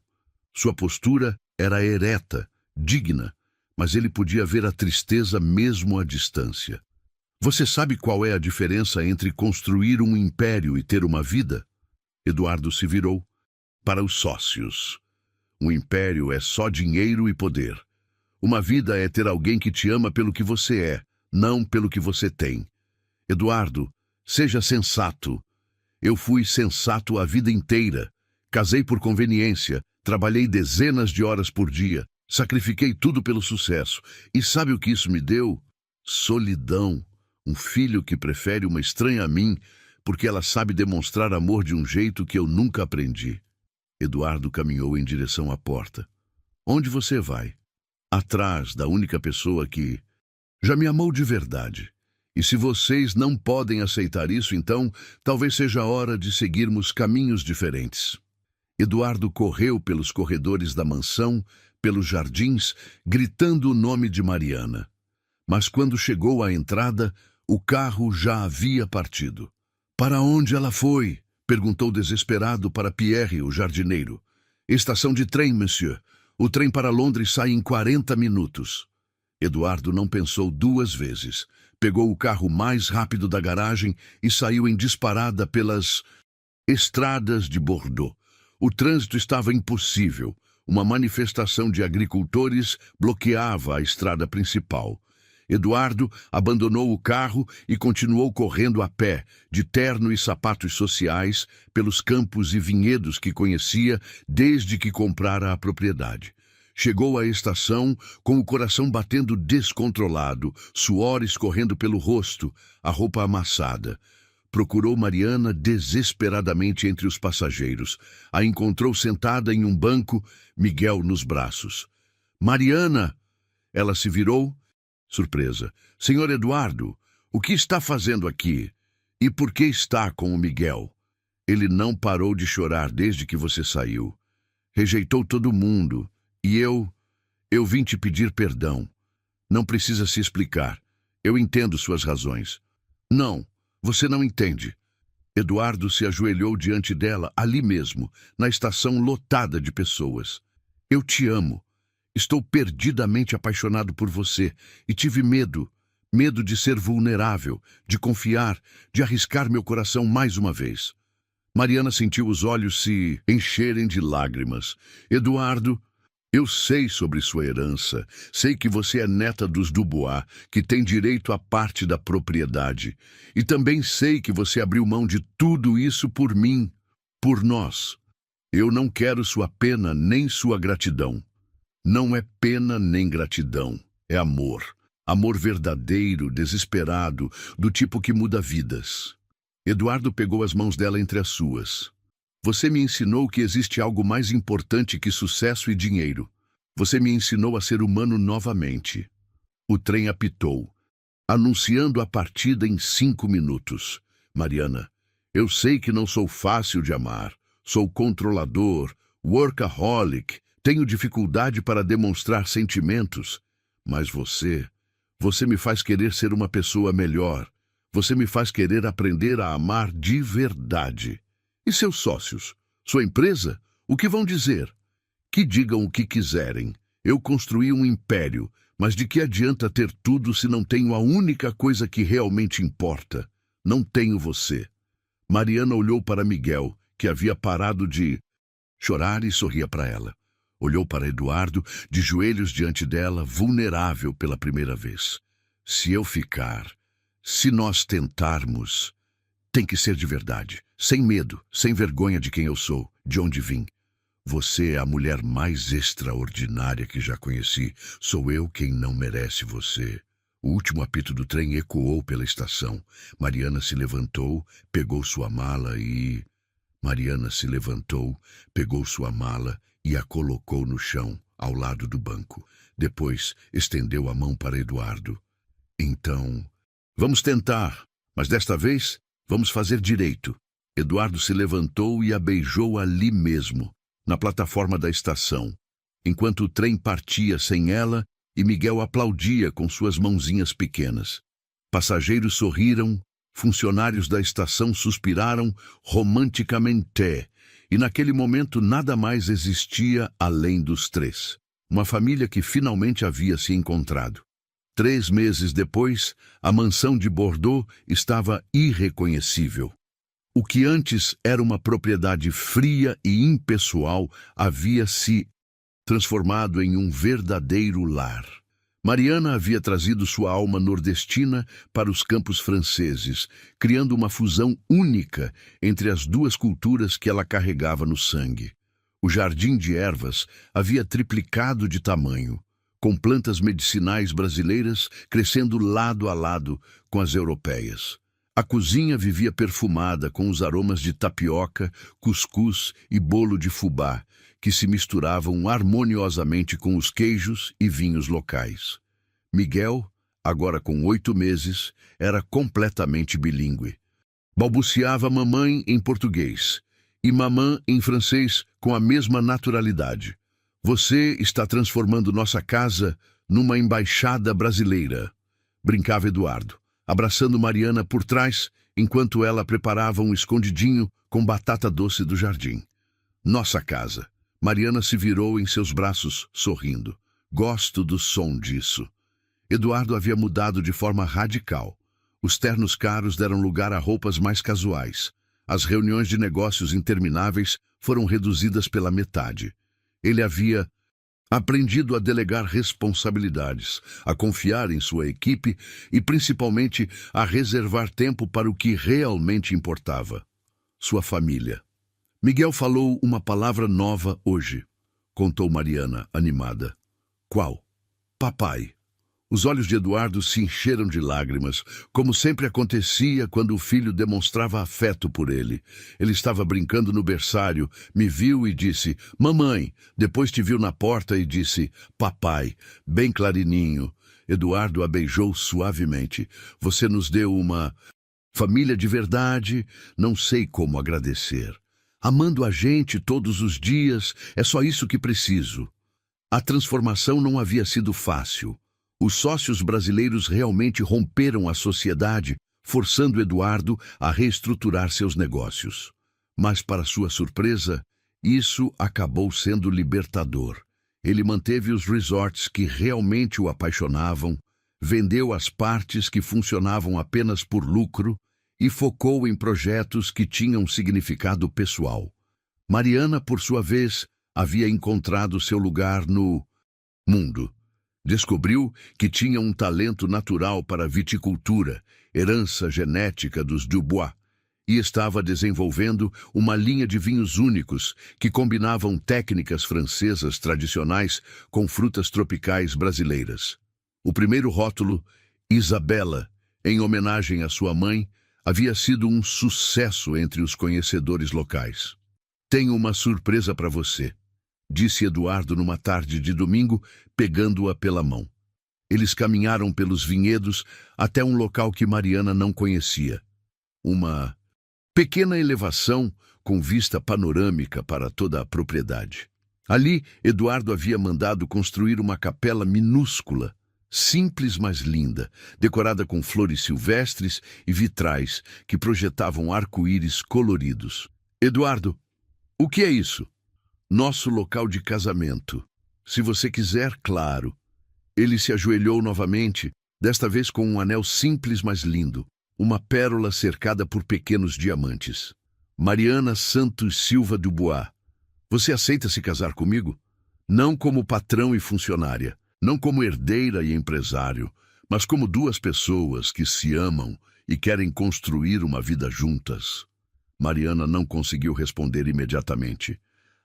[SPEAKER 1] Sua postura era ereta, digna, mas ele podia ver a tristeza mesmo à distância. Você sabe qual é a diferença entre construir um império e ter uma vida? Eduardo se virou para os sócios. Um império é só dinheiro e poder. Uma vida é ter alguém que te ama pelo que você é, não pelo que você tem. Eduardo, seja sensato. Eu fui sensato a vida inteira. Casei por conveniência, trabalhei dezenas de horas por dia, sacrifiquei tudo pelo sucesso. E sabe o que isso me deu? Solidão. Um filho que prefere uma estranha a mim, porque ela sabe demonstrar amor de um jeito que eu nunca aprendi. Eduardo caminhou em direção à porta. Onde você vai? Atrás da única pessoa que já me amou de verdade. E se vocês não podem aceitar isso, então talvez seja a hora de seguirmos caminhos diferentes. Eduardo correu pelos corredores da mansão, pelos jardins, gritando o nome de Mariana. Mas quando chegou à entrada, o carro já havia partido. Para onde ela foi? Perguntou desesperado para Pierre, o jardineiro. Estação de trem, monsieur. O trem para Londres sai em 40 minutos. Eduardo não pensou 2 vezes. Pegou o carro mais rápido da garagem e saiu em disparada pelas estradas de Bordeaux. O trânsito estava impossível. Uma manifestação de agricultores bloqueava a estrada principal. Eduardo abandonou o carro e continuou correndo a pé, de terno e sapatos sociais, pelos campos e vinhedos que conhecia desde que comprara a propriedade. Chegou à estação com o coração batendo descontrolado, suor escorrendo pelo rosto, a roupa amassada. Procurou Mariana desesperadamente entre os passageiros. A encontrou sentada em um banco, Miguel nos braços. Mariana! Ela se virou. Surpresa. Senhor Eduardo, o que está fazendo aqui? E por que está com o Miguel? Ele não parou de chorar desde que você saiu. Rejeitou todo mundo. E eu vim te pedir perdão. Não precisa se explicar. Eu entendo suas razões. Não, você não entende. Eduardo se ajoelhou diante dela, ali mesmo, na estação lotada de pessoas. Eu te amo. Estou perdidamente apaixonado por você e tive medo de ser vulnerável, de confiar, de arriscar meu coração mais uma vez. Mariana sentiu os olhos se encherem de lágrimas. Eduardo, eu sei sobre sua herança, sei que você é neta dos Dubois, que tem direito à parte da propriedade. E também sei que você abriu mão de tudo isso por mim, por nós. Eu não quero sua pena nem sua gratidão. Não é pena nem gratidão, é amor. Amor verdadeiro, desesperado, do tipo que muda vidas. Eduardo pegou as mãos dela entre as suas. Você me ensinou que existe algo mais importante que sucesso e dinheiro. Você me ensinou a ser humano novamente. O trem apitou, anunciando a partida em 5 minutos. Mariana, eu sei que não sou fácil de amar. Sou controlador, workaholic, tenho dificuldade para demonstrar sentimentos. Mas você me faz querer ser uma pessoa melhor. Você me faz querer aprender a amar de verdade. E seus sócios? Sua empresa? O que vão dizer? Que digam o que quiserem. Eu construí um império, mas de que adianta ter tudo se não tenho a única coisa que realmente importa? Não tenho você. Mariana olhou para Miguel, que havia parado de chorar e sorria para ela. Olhou para Eduardo, de joelhos diante dela, vulnerável pela primeira vez. Se eu ficar, se nós tentarmos, tem que ser de verdade, sem medo, sem vergonha de quem eu sou, de onde vim. Você é a mulher mais extraordinária que já conheci. Sou eu quem não merece você. O último apito do trem ecoou pela estação. Mariana se levantou, pegou sua mala e... Mariana se levantou, pegou sua mala e a colocou no chão, ao lado do banco. Depois, estendeu a mão para Eduardo. Então, vamos tentar, mas desta vez, vamos fazer direito. Eduardo se levantou e a beijou ali mesmo, na plataforma da estação, enquanto o trem partia sem ela e Miguel aplaudia com suas mãozinhas pequenas. Passageiros sorriram, funcionários da estação suspiraram romanticamente, e naquele momento nada mais existia além dos três. Uma família que finalmente havia se encontrado. 3 meses depois, a mansão de Bordeaux estava irreconhecível. O que antes era uma propriedade fria e impessoal havia se transformado em um verdadeiro lar. Mariana havia trazido sua alma nordestina para os campos franceses, criando uma fusão única entre as duas culturas que ela carregava no sangue. O jardim de ervas havia triplicado de tamanho, com plantas medicinais brasileiras crescendo lado a lado com as europeias. A cozinha vivia perfumada com os aromas de tapioca, cuscuz e bolo de fubá, que se misturavam harmoniosamente com os queijos e vinhos locais. Miguel, agora com 8 meses, era completamente bilíngue. Balbuciava mamãe em português e mamã em francês com a mesma naturalidade. Você está transformando nossa casa numa embaixada brasileira, brincava Eduardo, abraçando Mariana por trás, enquanto ela preparava um escondidinho com batata doce do jardim. Nossa casa. Mariana se virou em seus braços, sorrindo. Gosto do som disso. Eduardo havia mudado de forma radical. Os ternos caros deram lugar a roupas mais casuais. As reuniões de negócios intermináveis foram reduzidas pela metade. Ele havia aprendido a delegar responsabilidades, a confiar em sua equipe e, principalmente, a reservar tempo para o que realmente importava: sua família. Miguel falou uma palavra nova hoje, contou Mariana, animada. Qual? Papai. Os olhos de Eduardo se encheram de lágrimas, como sempre acontecia quando o filho demonstrava afeto por ele. Ele estava brincando no berçário, me viu e disse, mamãe. Depois te viu na porta e disse, papai, bem clarininho. Eduardo a beijou suavemente. Você nos deu uma família de verdade, não sei como agradecer. Amando a gente todos os dias, é só isso que preciso. A transformação não havia sido fácil. Os sócios brasileiros realmente romperam a sociedade, forçando Eduardo a reestruturar seus negócios. Mas, para sua surpresa, isso acabou sendo libertador. Ele manteve os resorts que realmente o apaixonavam, vendeu as partes que funcionavam apenas por lucro e focou em projetos que tinham significado pessoal. Mariana, por sua vez, havia encontrado seu lugar no mundo. Descobriu que tinha um talento natural para a viticultura, herança genética dos Dubois, e estava desenvolvendo uma linha de vinhos únicos que combinavam técnicas francesas tradicionais com frutas tropicais brasileiras. O primeiro rótulo, Isabela, em homenagem à sua mãe, havia sido um sucesso entre os conhecedores locais. Tenho uma surpresa para você, disse Eduardo numa tarde de domingo, pegando-a pela mão. Eles caminharam pelos vinhedos até um local que Mariana não conhecia. Uma pequena elevação com vista panorâmica para toda a propriedade. Ali, Eduardo havia mandado construir uma capela minúscula, simples mas linda, decorada com flores silvestres e vitrais que projetavam arco-íris coloridos. Eduardo, o que é isso? Nosso local de casamento. Se você quiser, claro. Ele se ajoelhou novamente, desta vez com um anel simples mas lindo, uma pérola cercada por pequenos diamantes. Mariana Santos Silva Dubois, você aceita se casar comigo? Não como patrão e funcionária, não como herdeira e empresário, mas como duas pessoas que se amam e querem construir uma vida juntas. Mariana não conseguiu responder imediatamente.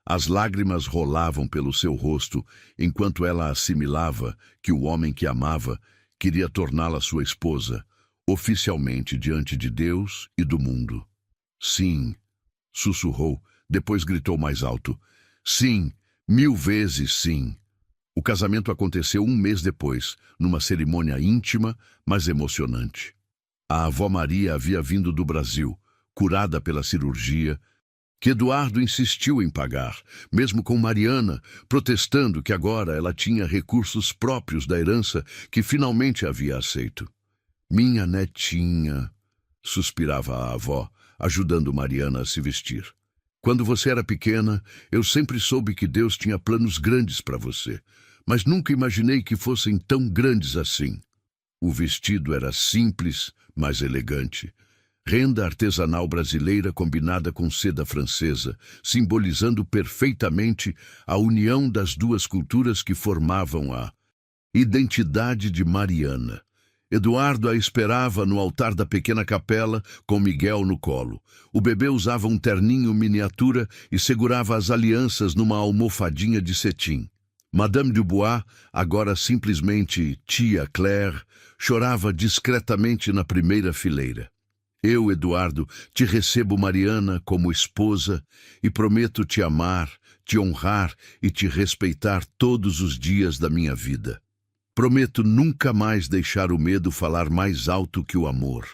[SPEAKER 1] As lágrimas rolavam pelo seu rosto enquanto ela assimilava que o homem que amava queria torná-la sua esposa, oficialmente diante de Deus e do mundo. Sim, sussurrou, depois gritou mais alto. Sim, 1000 vezes sim. O casamento aconteceu um mês depois, numa cerimônia íntima, mas emocionante. A avó Maria havia vindo do Brasil, curada pela cirurgia, que Eduardo insistiu em pagar, mesmo com Mariana, protestando que agora ela tinha recursos próprios da herança que finalmente havia aceito. Minha netinha, suspirava a avó, ajudando Mariana a se vestir. Quando você era pequena, eu sempre soube que Deus tinha planos grandes para você, mas nunca imaginei que fossem tão grandes assim. O vestido era simples, mas elegante. Renda artesanal brasileira combinada com seda francesa, simbolizando perfeitamente a união das duas culturas que formavam a identidade de Mariana. Eduardo a esperava no altar da pequena capela, com Miguel no colo. O bebê usava um terninho miniatura e segurava as alianças numa almofadinha de cetim. Madame Dubois, agora simplesmente tia Claire, chorava discretamente na primeira fileira. Eu, Eduardo, te recebo, Mariana, como esposa e prometo te amar, te honrar e te respeitar todos os dias da minha vida. Prometo nunca mais deixar o medo falar mais alto que o amor.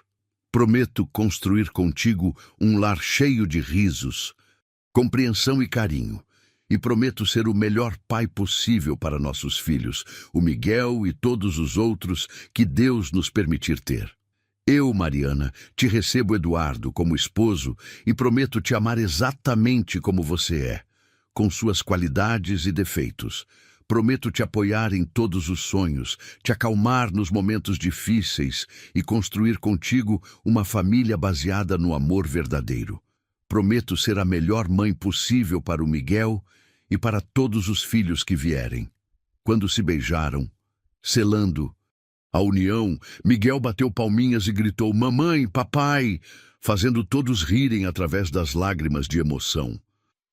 [SPEAKER 1] Prometo construir contigo um lar cheio de risos, compreensão e carinho. E prometo ser o melhor pai possível para nossos filhos, o Miguel e todos os outros que Deus nos permitir ter. Eu, Mariana, te recebo, Eduardo, como esposo e prometo te amar exatamente como você é, com suas qualidades e defeitos. Prometo te apoiar em todos os sonhos, te acalmar nos momentos difíceis e construir contigo uma família baseada no amor verdadeiro. Prometo ser a melhor mãe possível para o Miguel e para todos os filhos que vierem. Quando se beijaram, selando a união, Miguel bateu palminhas e gritou, mamãe, papai, fazendo todos rirem através das lágrimas de emoção.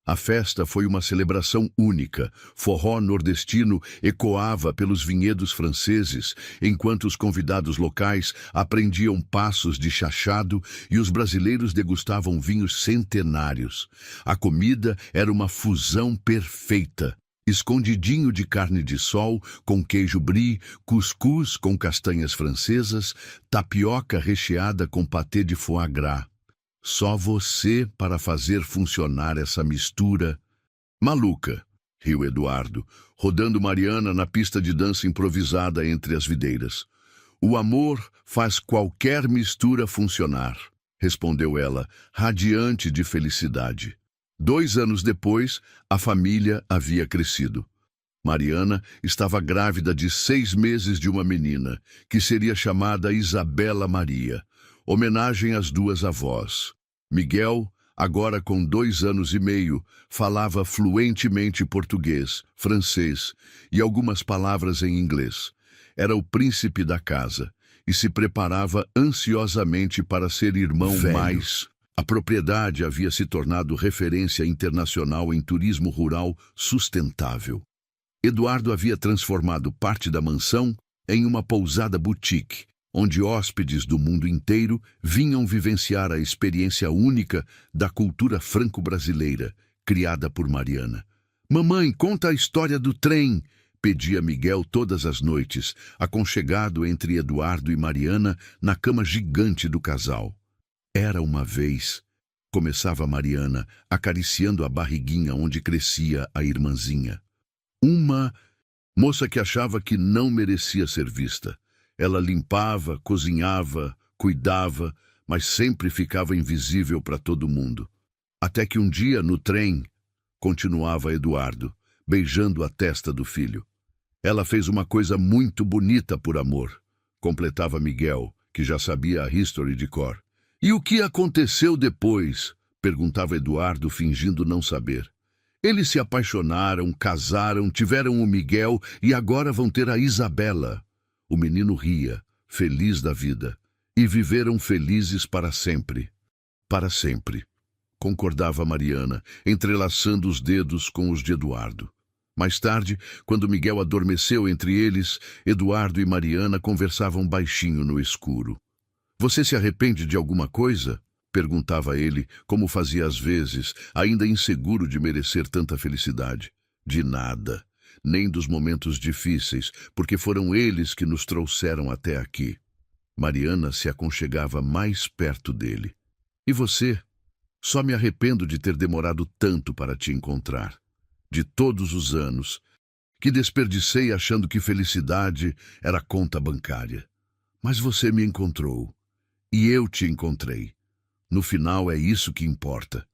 [SPEAKER 1] A festa foi uma celebração única. Forró nordestino ecoava pelos vinhedos franceses, enquanto os convidados locais aprendiam passos de chachado e os brasileiros degustavam vinhos centenários. A comida era uma fusão perfeita. Escondidinho de carne de sol com queijo brie, cuscuz com castanhas francesas, tapioca recheada com patê de foie gras. Só você para fazer funcionar essa mistura. Maluca, riu Eduardo, rodando Mariana na pista de dança improvisada entre as videiras. O amor faz qualquer mistura funcionar, respondeu ela, radiante de felicidade. 2 anos depois, a família havia crescido. Mariana estava grávida de 6 meses de uma menina, que seria chamada Isabela Maria, homenagem às duas avós. Miguel, agora com 2 anos e meio, falava fluentemente português, francês e algumas palavras em inglês. Era o príncipe da casa e se preparava ansiosamente para ser irmão mais. A propriedade havia se tornado referência internacional em turismo rural sustentável. Eduardo havia transformado parte da mansão em uma pousada boutique, onde hóspedes do mundo inteiro vinham vivenciar a experiência única da cultura franco-brasileira, criada por Mariana. Mamãe, conta a história do trem, pedia Miguel todas as noites, aconchegado entre Eduardo e Mariana na cama gigante do casal. Era uma vez, começava Mariana, acariciando a barriguinha onde crescia a irmãzinha. Uma moça que achava que não merecia ser vista. Ela limpava, cozinhava, cuidava, mas sempre ficava invisível para todo mundo. Até que um dia, no trem, continuava Eduardo, beijando a testa do filho. Ela fez uma coisa muito bonita por amor, completava Miguel, que já sabia a history de cor. E o que aconteceu depois? Perguntava Eduardo, fingindo não saber. Eles se apaixonaram, casaram, tiveram o Miguel e agora vão ter a Isabela. O menino ria, feliz da vida, e viveram felizes para sempre. Para sempre. concordava Mariana, entrelaçando os dedos com os de Eduardo. Mais tarde, quando Miguel adormeceu entre eles, Eduardo e Mariana conversavam baixinho no escuro. Você se arrepende de alguma coisa? Perguntava ele, como fazia às vezes, ainda inseguro de merecer tanta felicidade. De nada, nem dos momentos difíceis, porque foram eles que nos trouxeram até aqui. Mariana se aconchegava mais perto dele. E você? Só me arrependo de ter demorado tanto para te encontrar. De todos os anos que desperdicei achando que felicidade era conta bancária. Mas você me encontrou. E eu te encontrei. No final é isso que importa.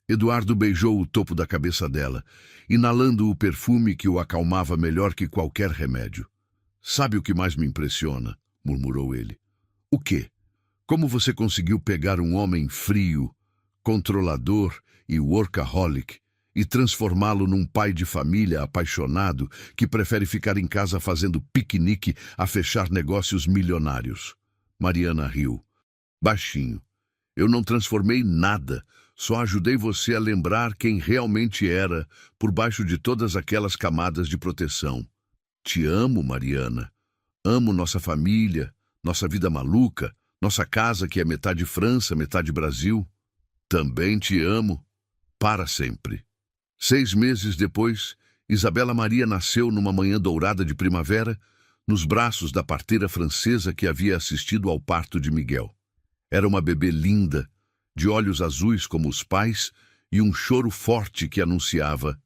[SPEAKER 1] Eduardo beijou o topo da cabeça dela, inalando o perfume que o acalmava melhor que qualquer remédio. Sabe o que mais me impressiona? Murmurou ele. O quê? Como você conseguiu pegar um homem frio, controlador e workaholic e transformá-lo num pai de família apaixonado que prefere ficar em casa fazendo piquenique a fechar negócios milionários? Mariana riu. Baixinho. Eu não transformei nada, só ajudei você a lembrar quem realmente era por baixo de todas aquelas camadas de proteção. Te amo, Mariana. Amo nossa família, nossa vida maluca, nossa casa que é metade França, metade Brasil. Também te amo. Para sempre. 6 meses depois, Isabela Maria nasceu numa manhã dourada de primavera, nos braços da parteira francesa que havia assistido ao parto de Miguel. Era uma bebê linda, de olhos azuis como os pais e um choro forte que anunciava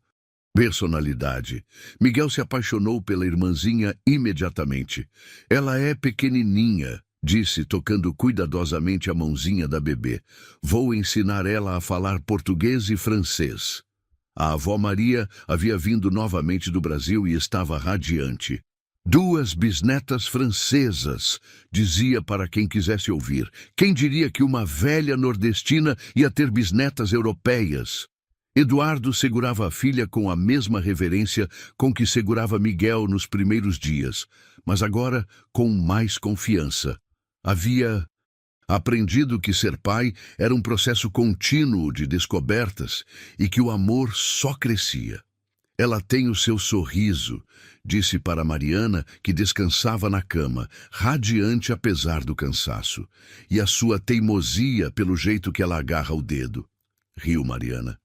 [SPEAKER 1] personalidade. Miguel se apaixonou pela irmãzinha imediatamente. Ela é pequenininha, disse, tocando cuidadosamente a mãozinha da bebê. Vou ensinar ela a falar português e francês. A avó Maria havia vindo novamente do Brasil e estava radiante. 2 bisnetas francesas, dizia para quem quisesse ouvir. Quem diria que uma velha nordestina ia ter bisnetas europeias? Eduardo segurava a filha com a mesma reverência com que segurava Miguel nos primeiros dias, mas agora com mais confiança. Havia aprendido que ser pai era um processo contínuo de descobertas e que o amor só crescia. Ela tem o seu sorriso, disse para Mariana, que descansava na cama, radiante apesar do cansaço, e a sua teimosia pelo jeito que ela agarra o dedo. Riu Mariana.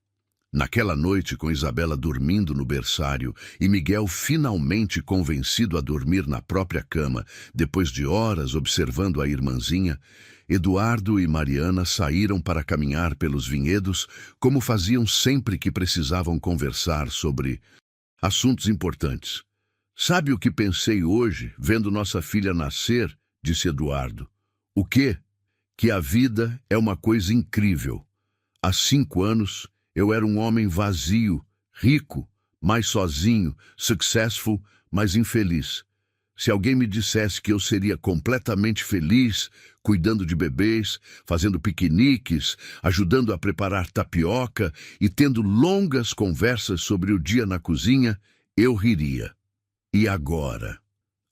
[SPEAKER 1] Naquela noite, com Isabela dormindo no berçário e Miguel finalmente convencido a dormir na própria cama, depois de horas observando a irmãzinha, Eduardo e Mariana saíram para caminhar pelos vinhedos, como faziam sempre que precisavam conversar sobre assuntos importantes. Sabe o que pensei hoje, vendo nossa filha nascer? Disse Eduardo. O quê? Que a vida é uma coisa incrível. Há 5 anos, eu era um homem vazio, rico, mais sozinho, successful, mas infeliz. Se alguém me dissesse que eu seria completamente feliz, cuidando de bebês, fazendo piqueniques, ajudando a preparar tapioca e tendo longas conversas sobre o dia na cozinha, eu riria. E agora?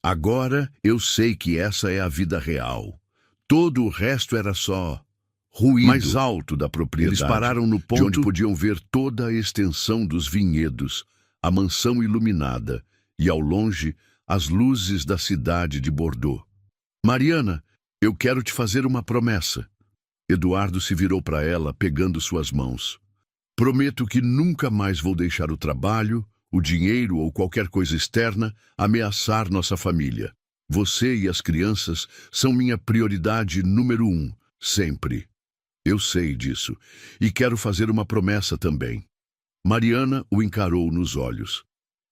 [SPEAKER 1] Agora eu sei que essa é a vida real. Todo o resto era só ruído. Mais alto da propriedade. Eles pararam no ponto de onde podiam ver toda a extensão dos vinhedos, a mansão iluminada e, ao longe, as luzes da cidade de Bordeaux. Mariana, eu quero te fazer uma promessa. Eduardo se virou para ela, pegando suas mãos. Prometo que nunca mais vou deixar o trabalho, o dinheiro ou qualquer coisa externa ameaçar nossa família. Você e as crianças são minha prioridade número 1, sempre. Eu sei disso, e quero fazer uma promessa também. Mariana o encarou nos olhos.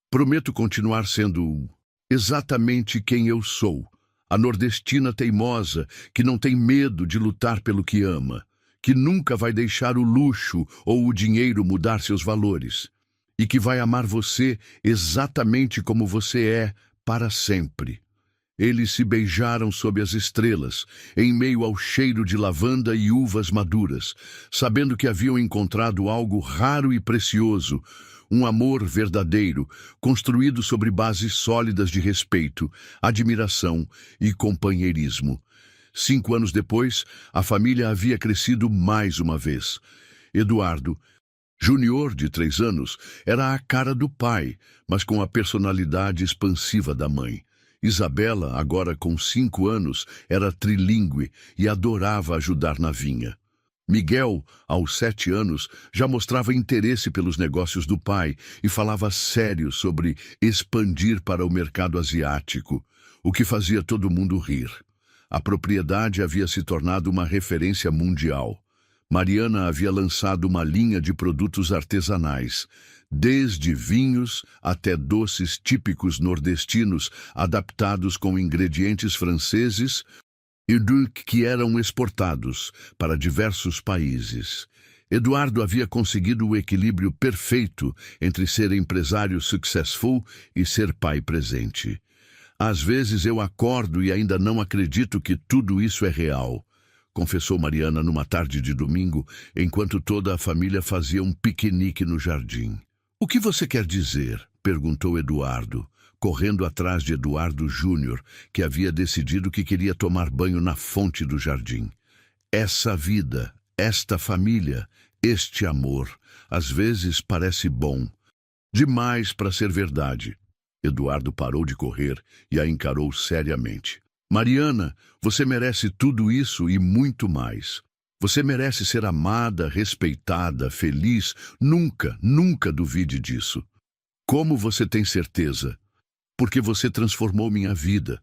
[SPEAKER 1] Prometo continuar sendo exatamente quem eu sou, a nordestina teimosa que não tem medo de lutar pelo que ama, que nunca vai deixar o luxo ou o dinheiro mudar seus valores, e que vai amar você exatamente como você é para sempre. Eles se beijaram sob as estrelas, em meio ao cheiro de lavanda e uvas maduras, sabendo que haviam encontrado algo raro e precioso, um amor verdadeiro, construído sobre bases sólidas de respeito, admiração e companheirismo. 5 anos depois, a família havia crescido mais uma vez. Eduardo Júnior, de 3 anos, era a cara do pai, mas com a personalidade expansiva da mãe. Isabela, agora com 5 anos, era trilíngue e adorava ajudar na vinha. Miguel, aos 7 anos, já mostrava interesse pelos negócios do pai e falava sério sobre expandir para o mercado asiático, o que fazia todo mundo rir. A propriedade havia se tornado uma referência mundial. Mariana havia lançado uma linha de produtos artesanais, desde vinhos até doces típicos nordestinos adaptados com ingredientes franceses e que eram exportados para diversos países. Eduardo havia conseguido o equilíbrio perfeito entre ser empresário successful e ser pai presente. Às vezes eu acordo e ainda não acredito que tudo isso é real, confessou Mariana numa tarde de domingo, enquanto toda a família fazia um piquenique no jardim. O que você quer dizer? Perguntou Eduardo, correndo atrás de Eduardo Júnior, que havia decidido que queria tomar banho na fonte do jardim. Essa vida, esta família, este amor, às vezes parece bom. Demais para ser verdade. Eduardo parou de correr e a encarou seriamente. Mariana, você merece tudo isso e muito mais. Você merece ser amada, respeitada, feliz. Nunca, nunca duvide disso. Como você tem certeza? Porque você transformou minha vida.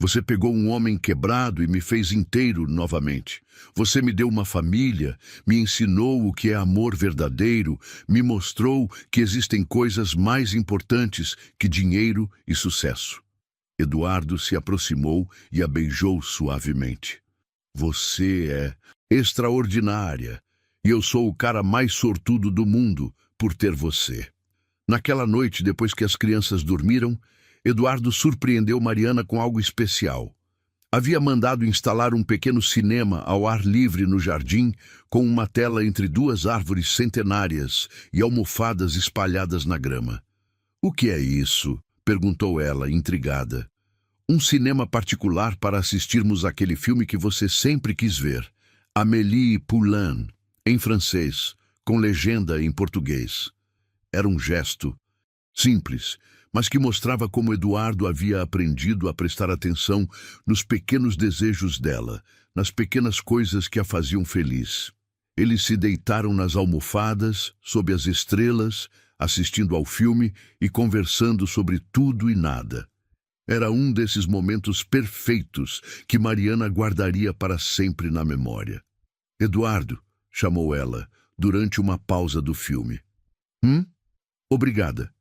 [SPEAKER 1] Você pegou um homem quebrado e me fez inteiro novamente. Você me deu uma família, me ensinou o que é amor verdadeiro, me mostrou que existem coisas mais importantes que dinheiro e sucesso. Eduardo se aproximou e a beijou suavemente. Você é extraordinária e eu sou o cara mais sortudo do mundo por ter você. Naquela noite, depois que as crianças dormiram, Eduardo surpreendeu Mariana com algo especial. Havia mandado instalar um pequeno cinema ao ar livre no jardim, com uma tela entre 2 árvores centenárias e almofadas espalhadas na grama. O que é isso? Perguntou ela, intrigada. Um cinema particular para assistirmos aquele filme que você sempre quis ver, Amélie Poulain, em francês, com legenda em português. Era um gesto simples, mas que mostrava como Eduardo havia aprendido a prestar atenção nos pequenos desejos dela, nas pequenas coisas que a faziam feliz. Eles se deitaram nas almofadas, sob as estrelas, assistindo ao filme e conversando sobre tudo e nada. Era um desses momentos perfeitos que Mariana guardaria para sempre na memória. Eduardo, chamou ela, durante uma pausa do filme. Obrigada.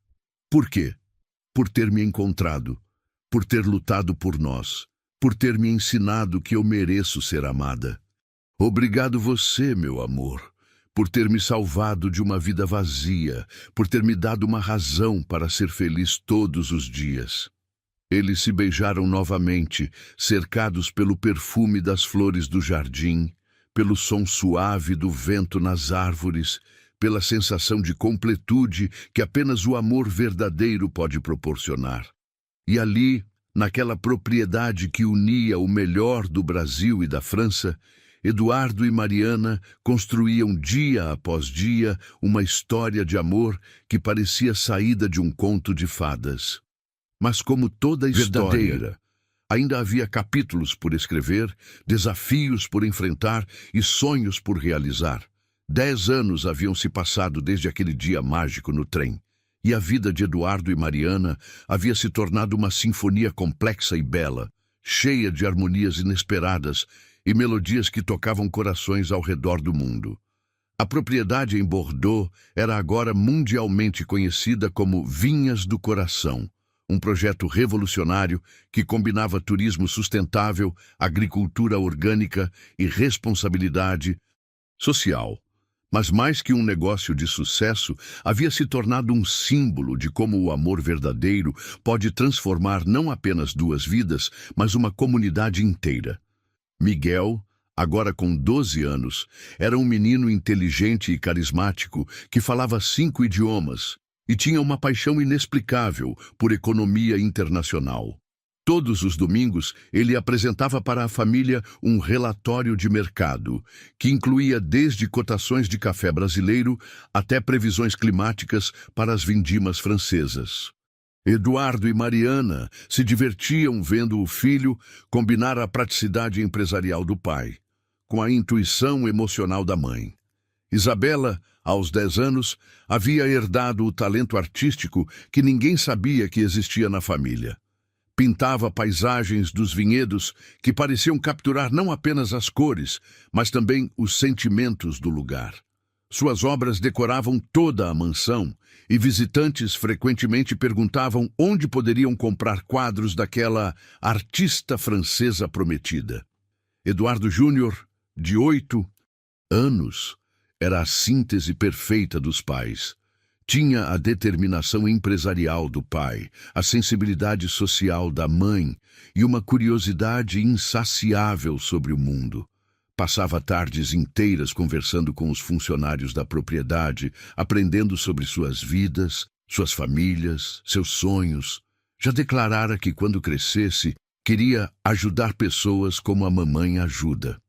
[SPEAKER 1] Por quê? Por ter me encontrado, por ter lutado por nós, por ter me ensinado que eu mereço ser amada. Obrigado você, meu amor, por ter me salvado de uma vida vazia, por ter me dado uma razão para ser feliz todos os dias. Eles se beijaram novamente, cercados pelo perfume das flores do jardim, pelo som suave do vento nas árvores, pela sensação de completude que apenas o amor verdadeiro pode proporcionar. E ali, naquela propriedade que unia o melhor do Brasil e da França, Eduardo e Mariana construíam dia após dia uma história de amor que parecia saída de um conto de fadas. Mas como toda história verdadeira, ainda havia capítulos por escrever, desafios por enfrentar e sonhos por realizar. 10 anos haviam se passado desde aquele dia mágico no trem, e a vida de Eduardo e Mariana havia se tornado uma sinfonia complexa e bela, cheia de harmonias inesperadas e melodias que tocavam corações ao redor do mundo. A propriedade em Bordeaux era agora mundialmente conhecida como Vinhas do Coração, um projeto revolucionário que combinava turismo sustentável, agricultura orgânica e responsabilidade social. Mas mais que um negócio de sucesso, havia se tornado um símbolo de como o amor verdadeiro pode transformar não apenas 2 vidas, mas uma comunidade inteira. Miguel, agora com 12 anos, era um menino inteligente e carismático que falava 5 idiomas e tinha uma paixão inexplicável por economia internacional. Todos os domingos, ele apresentava para a família um relatório de mercado, que incluía desde cotações de café brasileiro até previsões climáticas para as vindimas francesas. Eduardo e Mariana se divertiam vendo o filho combinar a praticidade empresarial do pai com a intuição emocional da mãe. Isabela, aos 10 anos, havia herdado o talento artístico que ninguém sabia que existia na família. Pintava paisagens dos vinhedos que pareciam capturar não apenas as cores, mas também os sentimentos do lugar. Suas obras decoravam toda a mansão e visitantes frequentemente perguntavam onde poderiam comprar quadros daquela artista francesa prometida. Eduardo Júnior, de 8 anos, era a síntese perfeita dos pais. Tinha a determinação empresarial do pai, a sensibilidade social da mãe e uma curiosidade insaciável sobre o mundo. Passava tardes inteiras conversando com os funcionários da propriedade, aprendendo sobre suas vidas, suas famílias, seus sonhos. Já declarara que, quando crescesse, queria ajudar pessoas como a mamãe ajuda.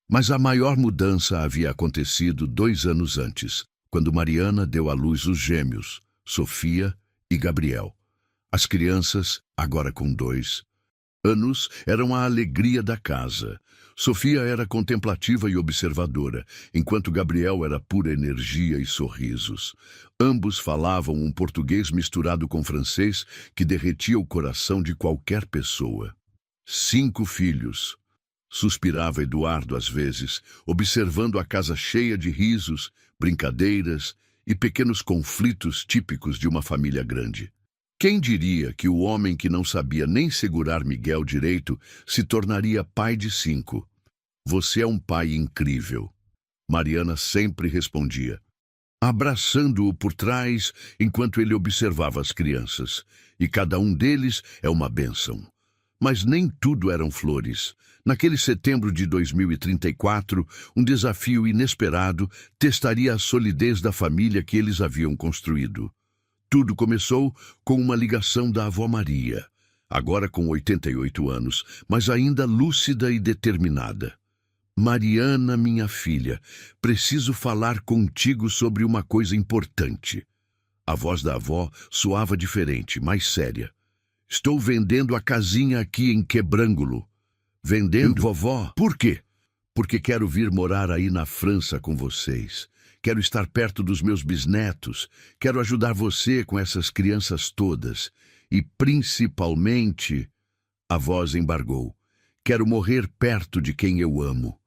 [SPEAKER 1] Mas a maior mudança havia acontecido 2 anos antes, quando Mariana deu à luz os gêmeos, Sofia e Gabriel. As crianças, agora com 2 anos, eram a alegria da casa. Sofia era contemplativa e observadora, enquanto Gabriel era pura energia e sorrisos. Ambos falavam um português misturado com francês que derretia o coração de qualquer pessoa. 5 filhos. Suspirava Eduardo às vezes, observando a casa cheia de risos, brincadeiras e pequenos conflitos típicos de uma família grande. Quem diria que o homem que não sabia nem segurar Miguel direito se tornaria pai de 5? Você é um pai incrível. Mariana sempre respondia, abraçando-o por trás enquanto ele observava as crianças. E cada um deles é uma bênção. Mas nem tudo eram flores. Naquele setembro de 2034, um desafio inesperado testaria a solidez da família que eles haviam construído. Tudo começou com uma ligação da avó Maria, agora com 88 anos, mas ainda lúcida e determinada. Mariana, minha filha, preciso falar contigo sobre uma coisa importante. A voz da avó soava diferente, mais séria. Estou vendendo a casinha aqui em Quebrangulo. Vendendo, vovó? Por quê? Porque quero vir morar aí na França com vocês. Quero estar perto dos meus bisnetos. Quero ajudar você com essas crianças todas. E, principalmente, a voz embargou. Quero morrer perto de quem eu amo.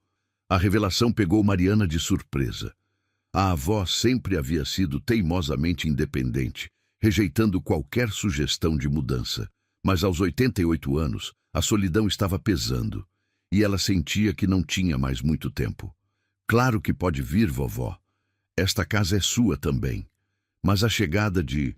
[SPEAKER 1] A revelação pegou Mariana de surpresa. A avó sempre havia sido teimosamente independente, rejeitando qualquer sugestão de mudança. Mas aos 88 anos, a solidão estava pesando, e ela sentia que não tinha mais muito tempo. Claro que pode vir, vovó. Esta casa é sua também. Mas a chegada de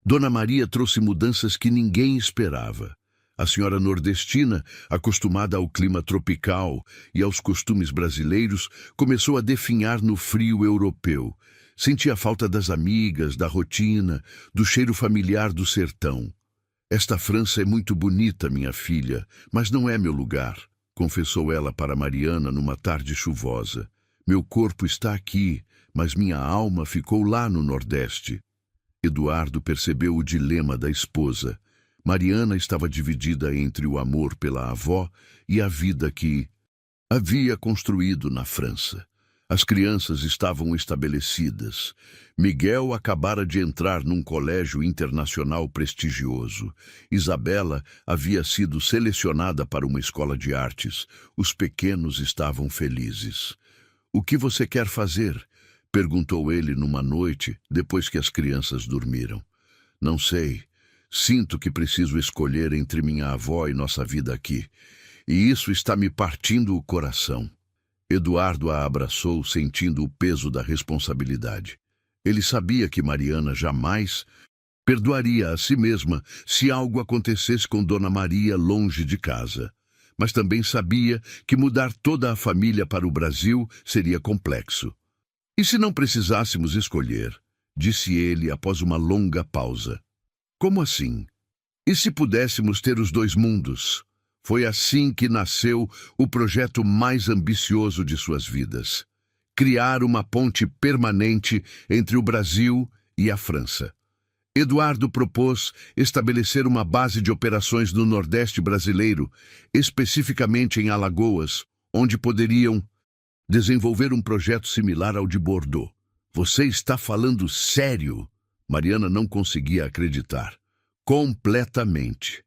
[SPEAKER 1] Dona Maria trouxe mudanças que ninguém esperava. A senhora nordestina, acostumada ao clima tropical e aos costumes brasileiros, começou a definhar no frio europeu. Sentia falta das amigas, da rotina, do cheiro familiar do sertão. Esta França é muito bonita, minha filha, mas não é meu lugar, confessou ela para Mariana numa tarde chuvosa. Meu corpo está aqui, mas minha alma ficou lá no Nordeste. Eduardo percebeu o dilema da esposa. Mariana estava dividida entre o amor pela avó e a vida que havia construído na França. As crianças estavam estabelecidas. Miguel acabara de entrar num colégio internacional prestigioso. Isabela havia sido selecionada para uma escola de artes. Os pequenos estavam felizes. O que você quer fazer? Perguntou ele numa noite, depois que as crianças dormiram. Não sei. Sinto que preciso escolher entre minha avó e nossa vida aqui. E isso está me partindo o coração. Eduardo a abraçou, sentindo o peso da responsabilidade. Ele sabia que Mariana jamais perdoaria a si mesma se algo acontecesse com Dona Maria longe de casa. Mas também sabia que mudar toda a família para o Brasil seria complexo. E se não precisássemos escolher? Disse ele após uma longa pausa. Como assim? E se pudéssemos ter os dois mundos? Foi assim que nasceu o projeto mais ambicioso de suas vidas: criar uma ponte permanente entre o Brasil e a França. Eduardo propôs estabelecer uma base de operações no Nordeste brasileiro, especificamente em Alagoas, onde poderiam desenvolver um projeto similar ao de Bordeaux. Você está falando sério? Mariana não conseguia acreditar. Completamente.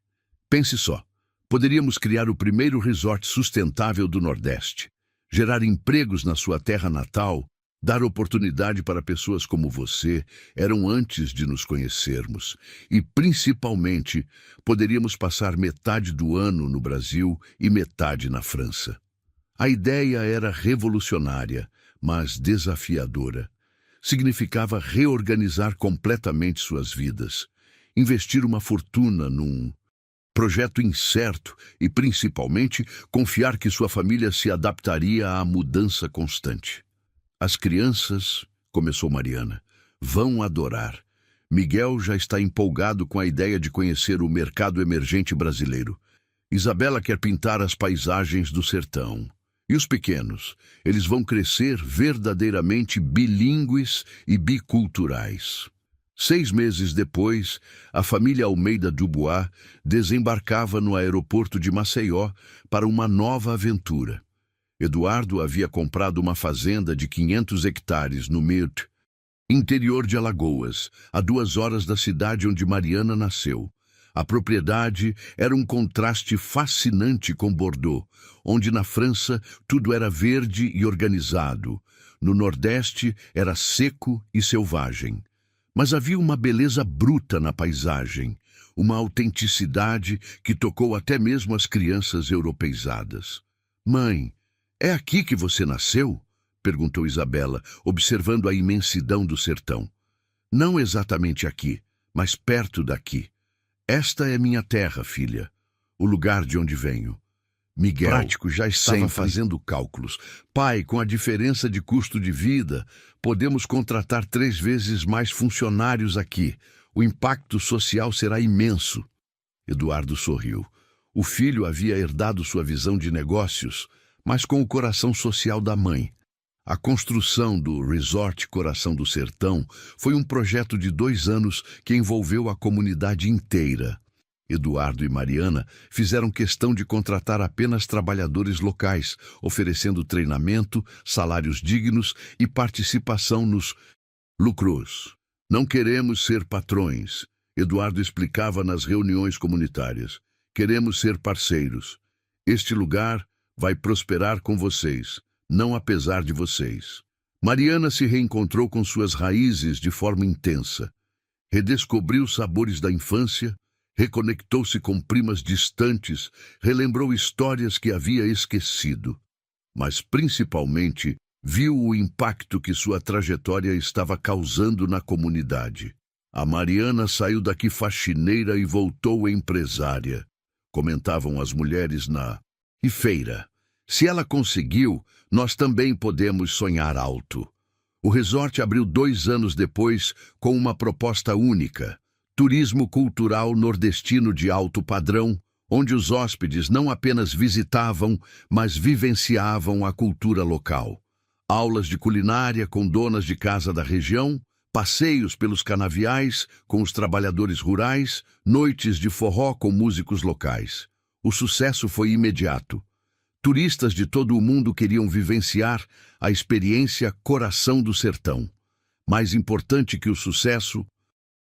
[SPEAKER 1] Pense só. Poderíamos criar o primeiro resort sustentável do Nordeste, gerar empregos na sua terra natal, dar oportunidade para pessoas como você, eram antes de nos conhecermos. E, principalmente, poderíamos passar metade do ano no Brasil e metade na França. A ideia era revolucionária, mas desafiadora. Significava reorganizar completamente suas vidas, investir uma fortuna num projeto incerto e, principalmente, confiar que sua família se adaptaria à mudança constante. As crianças, começou Mariana, vão adorar. Miguel já está empolgado com a ideia de conhecer o mercado emergente brasileiro. Isabela quer pintar as paisagens do sertão. E os pequenos? Eles vão crescer verdadeiramente bilíngues e biculturais. 6 meses depois, a família Almeida Dubois desembarcava no aeroporto de Maceió para uma nova aventura. Eduardo havia comprado uma fazenda de 500 hectares no Mirt, interior de Alagoas, a 2 horas da cidade onde Mariana nasceu. A propriedade era um contraste fascinante com Bordeaux, onde na França tudo era verde e organizado. No Nordeste era seco e selvagem. Mas havia uma beleza bruta na paisagem, uma autenticidade que tocou até mesmo as crianças europeizadas. Mãe, é aqui que você nasceu? Perguntou Isabela, observando a imensidão do sertão. Não exatamente aqui, mas perto daqui. Esta é minha terra, filha, o lugar de onde venho. Miguel prático já estava fazendo cálculos. Pai, com a diferença de custo de vida, podemos contratar 3 vezes mais funcionários aqui. O impacto social será imenso. Eduardo sorriu. O filho havia herdado sua visão de negócios, mas com o coração social da mãe. A construção do Resort Coração do Sertão foi um projeto de 2 anos que envolveu a comunidade inteira. Eduardo e Mariana fizeram questão de contratar apenas trabalhadores locais, oferecendo treinamento, salários dignos e participação nos lucros. Não queremos ser patrões, Eduardo explicava nas reuniões comunitárias. Queremos ser parceiros. Este lugar vai prosperar com vocês, não apesar de vocês. Mariana se reencontrou com suas raízes de forma intensa. Redescobriu os sabores da infância, reconectou-se com primas distantes, relembrou histórias que havia esquecido. Mas, principalmente, viu o impacto que sua trajetória estava causando na comunidade. A Mariana saiu daqui faxineira e voltou empresária, comentavam as mulheres na feira. Se ela conseguiu, nós também podemos sonhar alto. O resort abriu 2 anos depois com uma proposta única: turismo cultural nordestino de alto padrão, onde os hóspedes não apenas visitavam, mas vivenciavam a cultura local. Aulas de culinária com donas de casa da região, passeios pelos canaviais com os trabalhadores rurais, noites de forró com músicos locais. O sucesso foi imediato. Turistas de todo o mundo queriam vivenciar a experiência Coração do Sertão. Mais importante que o sucesso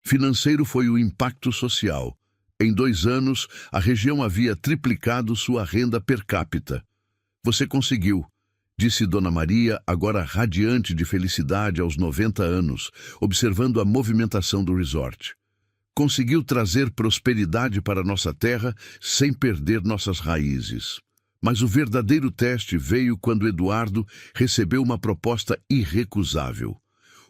[SPEAKER 1] financeiro foi o impacto social. Em 2 anos, a região havia triplicado sua renda per capita. Você conseguiu, disse Dona Maria, agora radiante de felicidade aos 90 anos, observando a movimentação do resort. Conseguiu trazer prosperidade para nossa terra sem perder nossas raízes. Mas o verdadeiro teste veio quando Eduardo recebeu uma proposta irrecusável.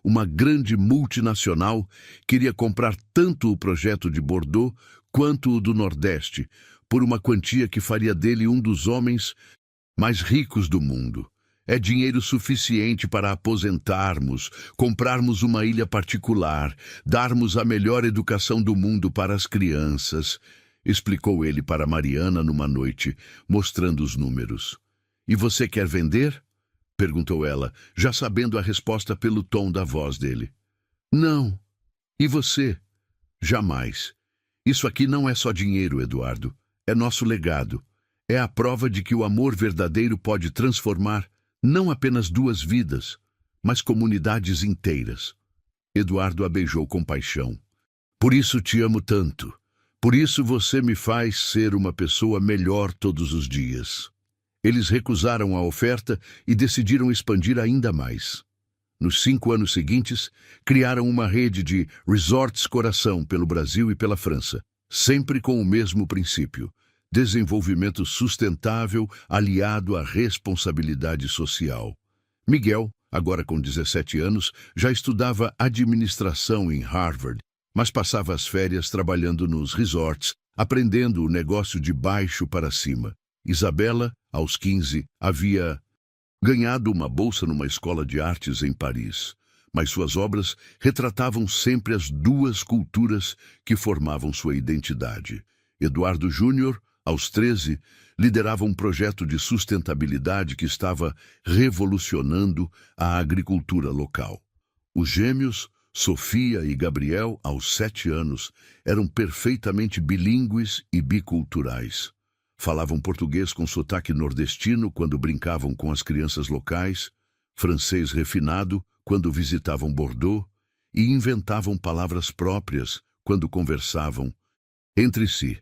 [SPEAKER 1] Uma grande multinacional queria comprar tanto o projeto de Bordeaux quanto o do Nordeste, por uma quantia que faria dele um dos homens mais ricos do mundo. É dinheiro suficiente para aposentarmos, comprarmos uma ilha particular, darmos a melhor educação do mundo para as crianças, explicou ele para Mariana numa noite, mostrando os números. E você quer vender? Perguntou ela, já sabendo a resposta pelo tom da voz dele. Não. E você? Jamais. Isso aqui não é só dinheiro, Eduardo. É nosso legado. É a prova de que o amor verdadeiro pode transformar não apenas 2 vidas, mas comunidades inteiras. Eduardo a beijou com paixão. Por isso te amo tanto. Por isso você me faz ser uma pessoa melhor todos os dias. Eles recusaram a oferta e decidiram expandir ainda mais. Nos 5 anos seguintes, criaram uma rede de resorts coração pelo Brasil e pela França, sempre com o mesmo princípio: desenvolvimento sustentável aliado à responsabilidade social. Miguel, agora com 17 anos, já estudava administração em Harvard, mas passava as férias trabalhando nos resorts, aprendendo o negócio de baixo para cima. Isabela, aos 15, havia ganhado uma bolsa numa escola de artes em Paris, mas suas obras retratavam sempre as 2 culturas que formavam sua identidade. Eduardo Júnior, aos 13, liderava um projeto de sustentabilidade que estava revolucionando a agricultura local. Os gêmeos, Sofia e Gabriel, aos 7 anos, eram perfeitamente bilíngues e biculturais. Falavam português com sotaque nordestino quando brincavam com as crianças locais, francês refinado quando visitavam Bordeaux e inventavam palavras próprias quando conversavam entre si.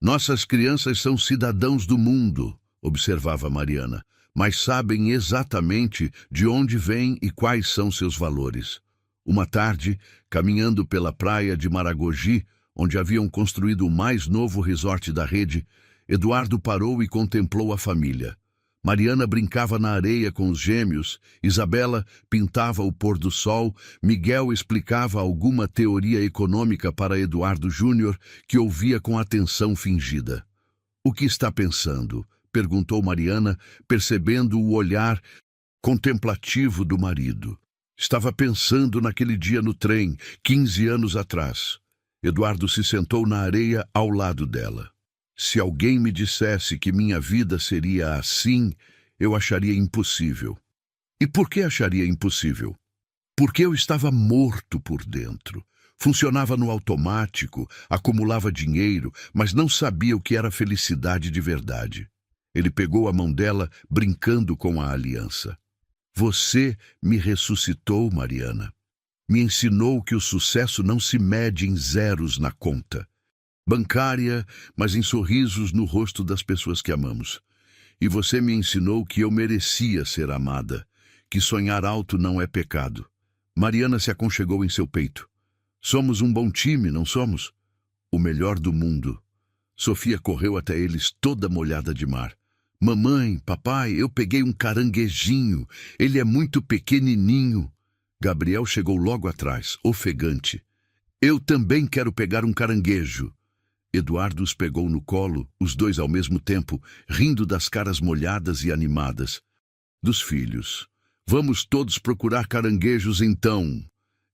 [SPEAKER 1] Nossas crianças são cidadãos do mundo, observava Mariana, mas sabem exatamente de onde vêm e quais são seus valores. Uma tarde, caminhando pela praia de Maragogi, onde haviam construído o mais novo resort da rede, Eduardo parou e contemplou a família. Mariana brincava na areia com os gêmeos, Isabela pintava o pôr do sol, Miguel explicava alguma teoria econômica para Eduardo Júnior, que ouvia com atenção fingida. "O que está pensando?" perguntou Mariana, percebendo o olhar contemplativo do marido. Estava pensando naquele dia no trem, 15 anos atrás. Eduardo se sentou na areia ao lado dela. Se alguém me dissesse que minha vida seria assim, eu acharia impossível. E por que acharia impossível? Porque eu estava morto por dentro. Funcionava no automático, acumulava dinheiro, mas não sabia o que era felicidade de verdade. Ele pegou a mão dela, brincando com a aliança. Você me ressuscitou, Mariana. Me ensinou que o sucesso não se mede em zeros na conta bancária, mas em sorrisos no rosto das pessoas que amamos. E você me ensinou que eu merecia ser amada, que sonhar alto não é pecado. Mariana se aconchegou em seu peito. Somos um bom time, não somos? O melhor do mundo. Sofia correu até eles toda molhada de mar. Mamãe, papai, eu peguei um caranguejinho. Ele é muito pequenininho. Gabriel chegou logo atrás, ofegante. Eu também quero pegar um caranguejo. Eduardo os pegou no colo, os 2 ao mesmo tempo, rindo das caras molhadas e animadas. Dos filhos. Vamos todos procurar caranguejos então.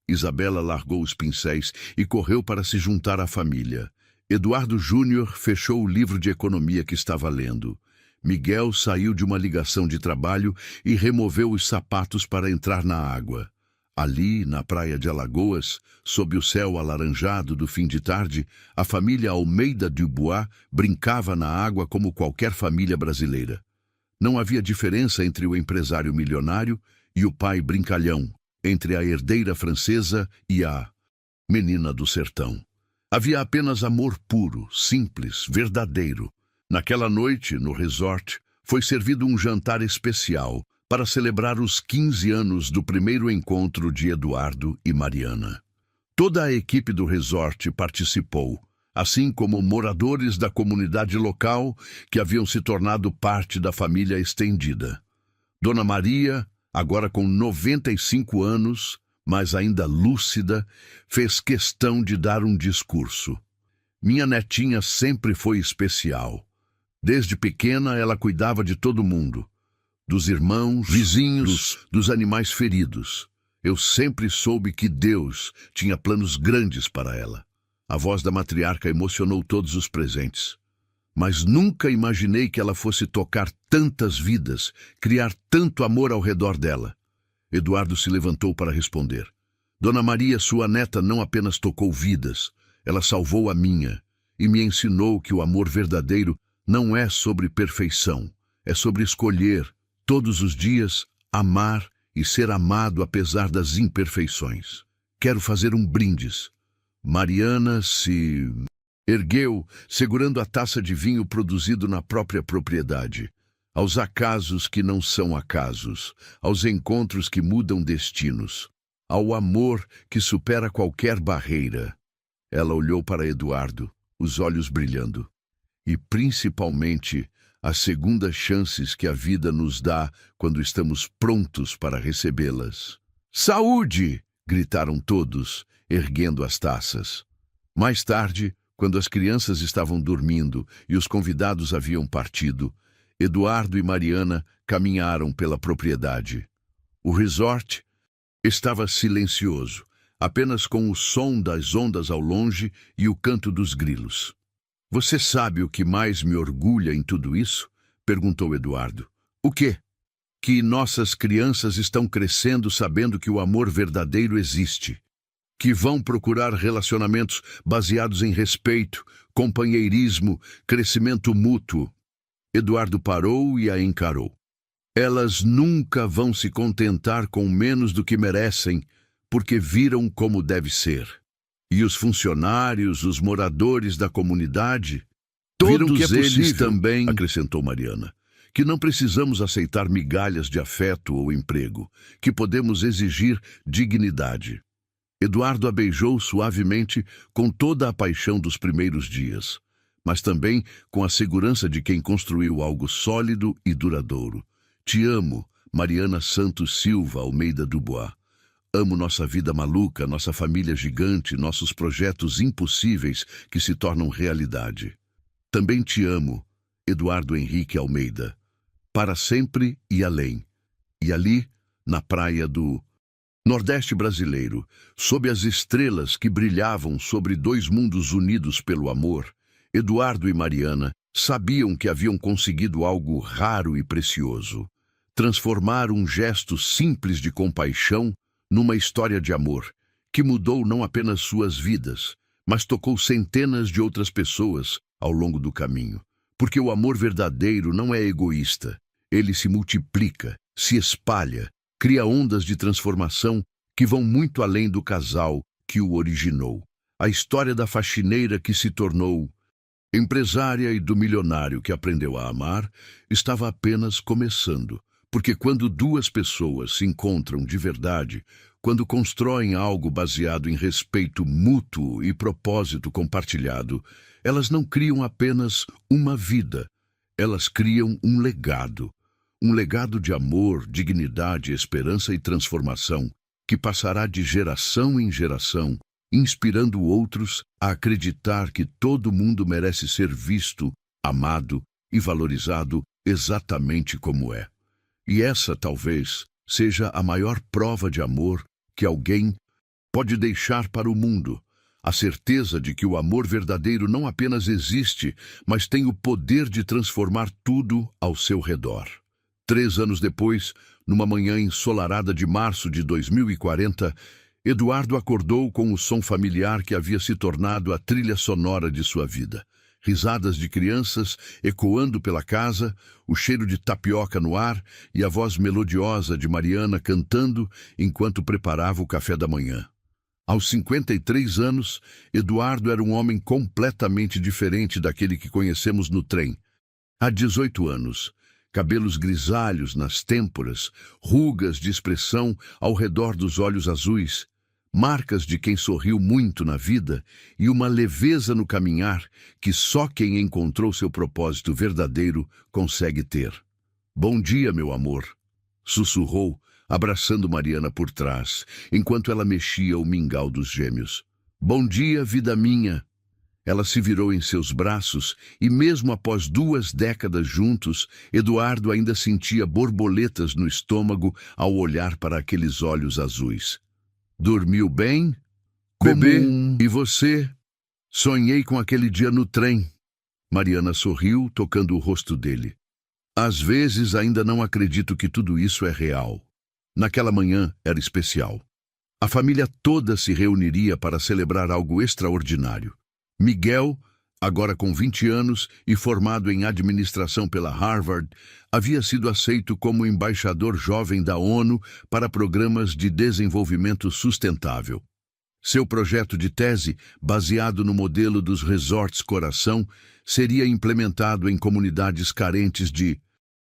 [SPEAKER 1] Isabela largou os pincéis e correu para se juntar à família. Eduardo Júnior fechou o livro de economia que estava lendo. Miguel saiu de uma ligação de trabalho e removeu os sapatos para entrar na água. Ali, na praia de Alagoas, sob o céu alaranjado do fim de tarde, a família Almeida Dubois brincava na água como qualquer família brasileira. Não havia diferença entre o empresário milionário e o pai brincalhão, entre a herdeira francesa e a menina do sertão. Havia apenas amor puro, simples, verdadeiro. Naquela noite, no resort, foi servido um jantar especial para celebrar os 15 anos do primeiro encontro de Eduardo e Mariana. Toda a equipe do resort participou, assim como moradores da comunidade local que haviam se tornado parte da família estendida. Dona Maria, agora com 95 anos, mas ainda lúcida, fez questão de dar um discurso. Minha netinha sempre foi especial. Desde pequena ela cuidava de todo mundo. dos irmãos, vizinhos, dos animais feridos. Eu sempre soube que Deus tinha planos grandes para ela. A voz da matriarca emocionou todos os presentes. Mas nunca imaginei que ela fosse tocar tantas vidas, criar tanto amor ao redor dela. Eduardo se levantou para responder. Dona Maria, sua neta, não apenas tocou vidas, ela salvou a minha e me ensinou que o amor verdadeiro não é sobre perfeição, é sobre escolher, todos os dias, amar e ser amado apesar das imperfeições. Quero fazer um brindis. Mariana se ergueu, segurando a taça de vinho produzido na própria propriedade. Aos acasos que não são acasos, aos encontros que mudam destinos, ao amor que supera qualquer barreira. Ela olhou para Eduardo, os olhos brilhando. E principalmente as segundas chances que a vida nos dá quando estamos prontos para recebê-las. Saúde! Gritaram todos, erguendo as taças. Mais tarde, quando as crianças estavam dormindo e os convidados haviam partido, Eduardo e Mariana caminharam pela propriedade. O resort estava silencioso, apenas com o som das ondas ao longe e o canto dos grilos. Você sabe o que mais me orgulha em tudo isso? Perguntou Eduardo. O quê? Que nossas crianças estão crescendo sabendo que o amor verdadeiro existe. Que vão procurar relacionamentos baseados em respeito, companheirismo, crescimento mútuo. Eduardo parou e a encarou. Elas nunca vão se contentar com menos do que merecem, porque viram como deve ser. E os funcionários, os moradores da comunidade, viram que eles também, acrescentou Mariana, que não precisamos aceitar migalhas de afeto ou emprego, que podemos exigir dignidade. Eduardo a beijou suavemente com toda a paixão dos primeiros dias, mas também com a segurança de quem construiu algo sólido e duradouro. Te amo, Mariana Santos Silva Almeida Dubois. Amo nossa vida maluca, nossa família gigante, nossos projetos impossíveis que se tornam realidade. Também te amo, Eduardo Henrique Almeida. Para sempre e além. E ali, na praia do Nordeste brasileiro, sob as estrelas que brilhavam sobre dois mundos unidos pelo amor, Eduardo e Mariana sabiam que haviam conseguido algo raro e precioso. Transformar um gesto simples de compaixão numa história de amor, que mudou não apenas suas vidas, mas tocou centenas de outras pessoas ao longo do caminho. Porque o amor verdadeiro não é egoísta, ele se multiplica, se espalha, cria ondas de transformação que vão muito além do casal que o originou. A história da faxineira que se tornou empresária e do milionário que aprendeu a amar estava apenas começando. Porque quando duas pessoas se encontram de verdade, quando constroem algo baseado em respeito mútuo e propósito compartilhado, elas não criam apenas uma vida, elas criam um legado. Um legado de amor, dignidade, esperança e transformação, que passará de geração em geração, inspirando outros a acreditar que todo mundo merece ser visto, amado e valorizado exatamente como é. E essa, talvez, seja a maior prova de amor que alguém pode deixar para o mundo. A certeza de que o amor verdadeiro não apenas existe, mas tem o poder de transformar tudo ao seu redor. 3 anos depois, numa manhã ensolarada de março de 2040, Eduardo acordou com o som familiar que havia se tornado a trilha sonora de sua vida. Risadas de crianças ecoando pela casa, o cheiro de tapioca no ar e a voz melodiosa de Mariana cantando enquanto preparava o café da manhã. Aos 53 anos, Eduardo era um homem completamente diferente daquele que conhecemos no trem. Há 18 anos, cabelos grisalhos nas têmporas, rugas de expressão ao redor dos olhos azuis, marcas de quem sorriu muito na vida e uma leveza no caminhar que só quem encontrou seu propósito verdadeiro consegue ter. Bom dia, meu amor, sussurrou, abraçando Mariana por trás, enquanto ela mexia o mingau dos gêmeos. Bom dia, vida minha. Ela se virou em seus braços e, mesmo após 2 décadas juntos, Eduardo ainda sentia borboletas no estômago ao olhar para aqueles olhos azuis. Dormiu bem? Bebê, e você? Sonhei com aquele dia no trem. Mariana sorriu, tocando o rosto dele. Às vezes ainda não acredito que tudo isso é real. Naquela manhã era especial. A família toda se reuniria para celebrar algo extraordinário. Miguel, agora com 20 anos e formado em administração pela Harvard, havia sido aceito como embaixador jovem da ONU para programas de desenvolvimento sustentável. Seu projeto de tese, baseado no modelo dos resorts Coração, seria implementado em comunidades carentes de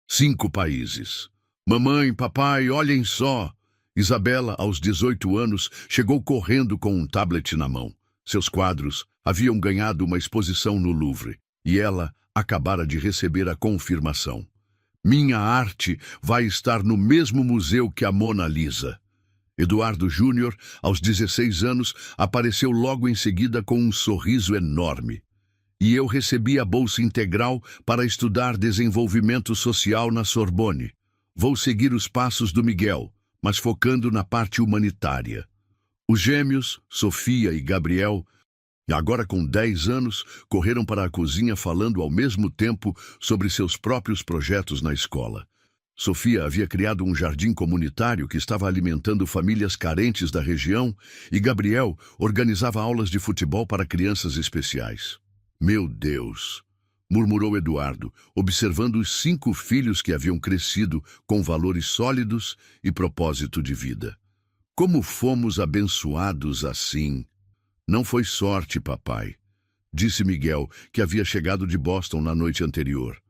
[SPEAKER 1] 5 países. Mamãe, papai, olhem só! Isabela, aos 18 anos, chegou correndo com um tablet na mão. Seus quadros haviam ganhado uma exposição no Louvre, e ela acabara de receber a confirmação. Minha arte vai estar no mesmo museu que a Mona Lisa. Eduardo Júnior, aos 16 anos, apareceu logo em seguida com um sorriso enorme. E eu recebi a bolsa integral para estudar desenvolvimento social na Sorbonne. Vou seguir os passos do Miguel, mas focando na parte humanitária. Os gêmeos, Sofia e Gabriel, agora com 10 anos, correram para a cozinha falando ao mesmo tempo sobre seus próprios projetos na escola. Sofia havia criado um jardim comunitário que estava alimentando famílias carentes da região e Gabriel organizava aulas de futebol para crianças especiais. Meu Deus! Murmurou Eduardo, observando os 5 filhos que haviam crescido com valores sólidos e propósito de vida. Como fomos abençoados assim! Não foi sorte, papai, disse Miguel, que havia chegado de Boston na noite anterior.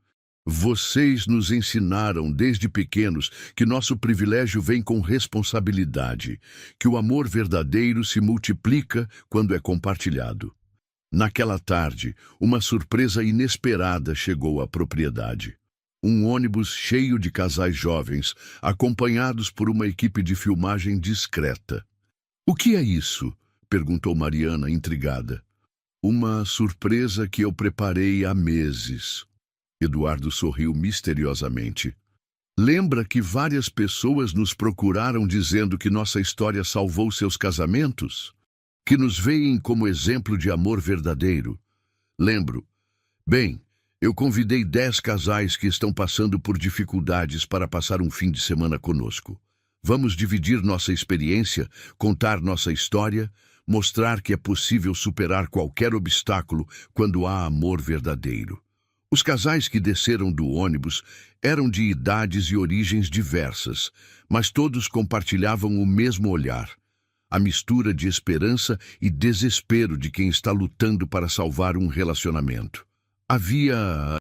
[SPEAKER 1] Vocês nos ensinaram desde pequenos que nosso privilégio vem com responsabilidade, que o amor verdadeiro se multiplica quando é compartilhado. Naquela tarde, uma surpresa inesperada chegou à propriedade. Um ônibus cheio de casais jovens, acompanhados por uma equipe de filmagem discreta. O que é isso? Perguntou Mariana, intrigada. Uma surpresa que eu preparei há meses. Eduardo sorriu misteriosamente. Lembra que várias pessoas nos procuraram dizendo que nossa história salvou seus casamentos? Que nos veem como exemplo de amor verdadeiro? Lembro. Bem, eu convidei 10 casais que estão passando por dificuldades para passar um fim de semana conosco. Vamos dividir nossa experiência, contar nossa história, mostrar que é possível superar qualquer obstáculo quando há amor verdadeiro. Os casais que desceram do ônibus eram de idades e origens diversas, mas todos compartilhavam o mesmo olhar, a mistura de esperança e desespero de quem está lutando para salvar um relacionamento. Havia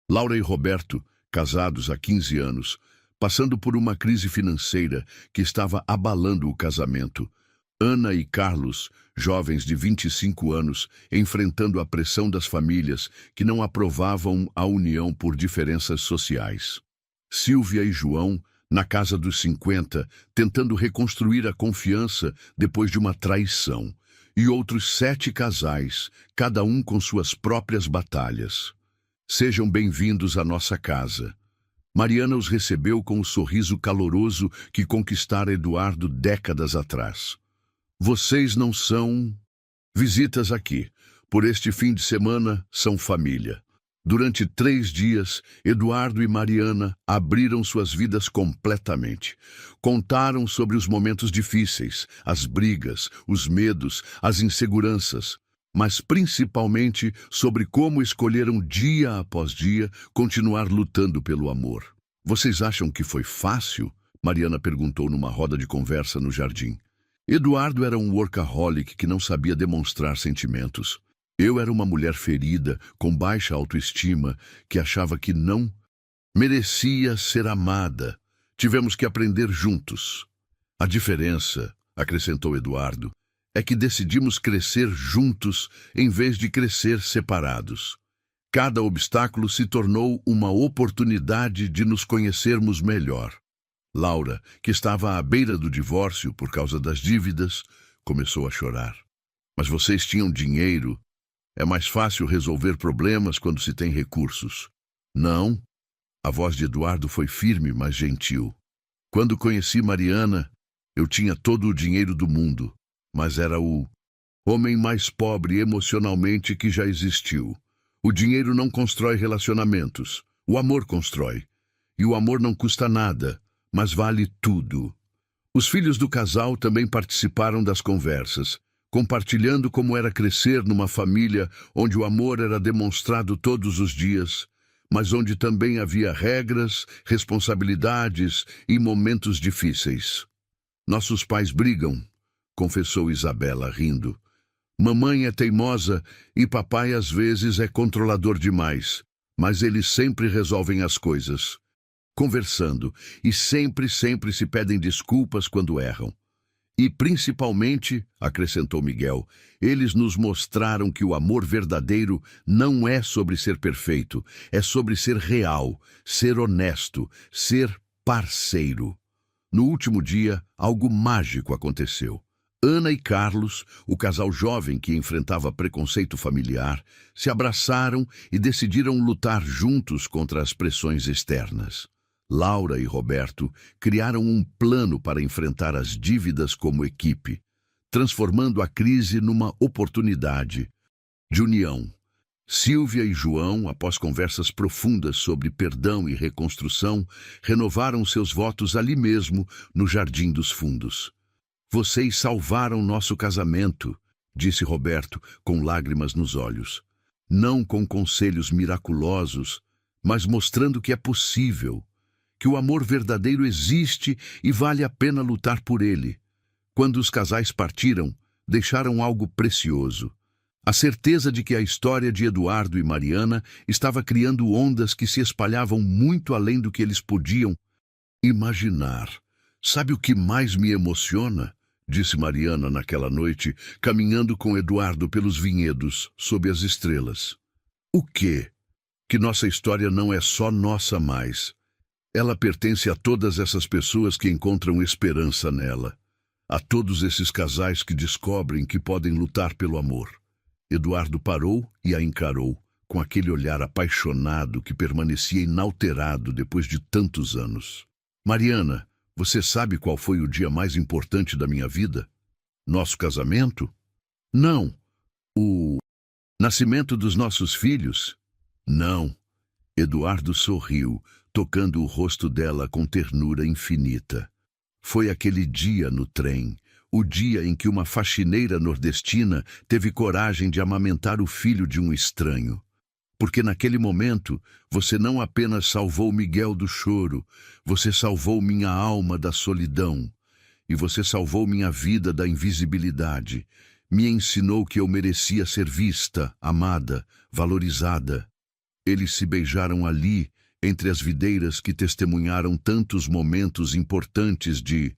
[SPEAKER 1] Laura e Roberto, casados há 15 anos, passando por uma crise financeira que estava abalando o casamento. Ana e Carlos, jovens de 25 anos, enfrentando a pressão das famílias que não aprovavam a união por diferenças sociais. Silvia e João, na casa dos 50, tentando reconstruir a confiança depois de uma traição. E outros 7 casais, cada um com suas próprias batalhas. Sejam bem-vindos à nossa casa. Mariana os recebeu com o sorriso caloroso que conquistara Eduardo décadas atrás. Vocês não são visitas aqui. Por este fim de semana, são família. Durante 3 dias, Eduardo e Mariana abriram suas vidas completamente. Contaram sobre os momentos difíceis, as brigas, os medos, as inseguranças, mas principalmente sobre como escolheram dia após dia continuar lutando pelo amor. Vocês acham que foi fácil? Mariana perguntou numa roda de conversa no jardim. Eduardo era um workaholic que não sabia demonstrar sentimentos. Eu era uma mulher ferida, com baixa autoestima, que achava que não merecia ser amada. Tivemos que aprender juntos. A diferença, acrescentou Eduardo, é que decidimos crescer juntos em vez de crescer separados. Cada obstáculo se tornou uma oportunidade de nos conhecermos melhor. Laura, que estava à beira do divórcio por causa das dívidas, começou a chorar. Mas vocês tinham dinheiro. É mais fácil resolver problemas quando se tem recursos. Não. A voz de Eduardo foi firme, mas gentil. Quando conheci Mariana, eu tinha todo o dinheiro do mundo, mas era o homem mais pobre emocionalmente que já existiu. O dinheiro não constrói relacionamentos. O amor constrói. E o amor não custa nada, mas vale tudo. Os filhos do casal também participaram das conversas, compartilhando como era crescer numa família onde o amor era demonstrado todos os dias, mas onde também havia regras, responsabilidades e momentos difíceis. Nossos pais brigam, confessou Isabela, rindo. Mamãe é teimosa e papai às vezes é controlador demais, mas eles sempre resolvem as coisas, conversando, e sempre se pedem desculpas quando erram. E principalmente, acrescentou Miguel, eles nos mostraram que o amor verdadeiro não é sobre ser perfeito, é sobre ser real, ser honesto, ser parceiro. No último dia, algo mágico aconteceu. Ana e Carlos, o casal jovem que enfrentava preconceito familiar, se abraçaram e decidiram lutar juntos contra as pressões externas. Laura e Roberto criaram um plano para enfrentar as dívidas como equipe, transformando a crise numa oportunidade de união. Silvia e João, após conversas profundas sobre perdão e reconstrução, renovaram seus votos ali mesmo, no Jardim dos Fundos. Vocês salvaram nosso casamento, disse Roberto, com lágrimas nos olhos. Não com conselhos miraculosos, mas mostrando que é possível, que o amor verdadeiro existe e vale a pena lutar por ele. Quando os casais partiram, deixaram algo precioso. A certeza de que a história de Eduardo e Mariana estava criando ondas que se espalhavam muito além do que eles podiam imaginar. Sabe o que mais me emociona? Disse Mariana naquela noite, caminhando com Eduardo pelos vinhedos, sob as estrelas. O quê? Que nossa história não é só nossa mais. Ela pertence a todas essas pessoas que encontram esperança nela. A todos esses casais que descobrem que podem lutar pelo amor. Eduardo parou e a encarou, com aquele olhar apaixonado que permanecia inalterado depois de tantos anos. Mariana, você sabe qual foi o dia mais importante da minha vida? Nosso casamento? Não. O nascimento dos nossos filhos? Não. Eduardo sorriu, tocando o rosto dela com ternura infinita. Foi aquele dia no trem, o dia em que uma faxineira nordestina teve coragem de amamentar o filho de um estranho. Porque naquele momento, você não apenas salvou Miguel do choro, você salvou minha alma da solidão. E você salvou minha vida da invisibilidade. Me ensinou que eu merecia ser vista, amada, valorizada. Eles se beijaram ali, entre as videiras que testemunharam tantos momentos importantes de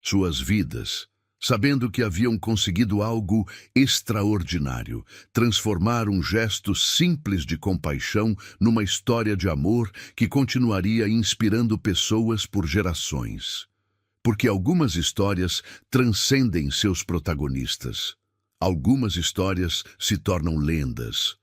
[SPEAKER 1] suas vidas, sabendo que haviam conseguido algo extraordinário, transformar um gesto simples de compaixão numa história de amor que continuaria inspirando pessoas por gerações. Porque algumas histórias transcendem seus protagonistas. Algumas histórias se tornam lendas.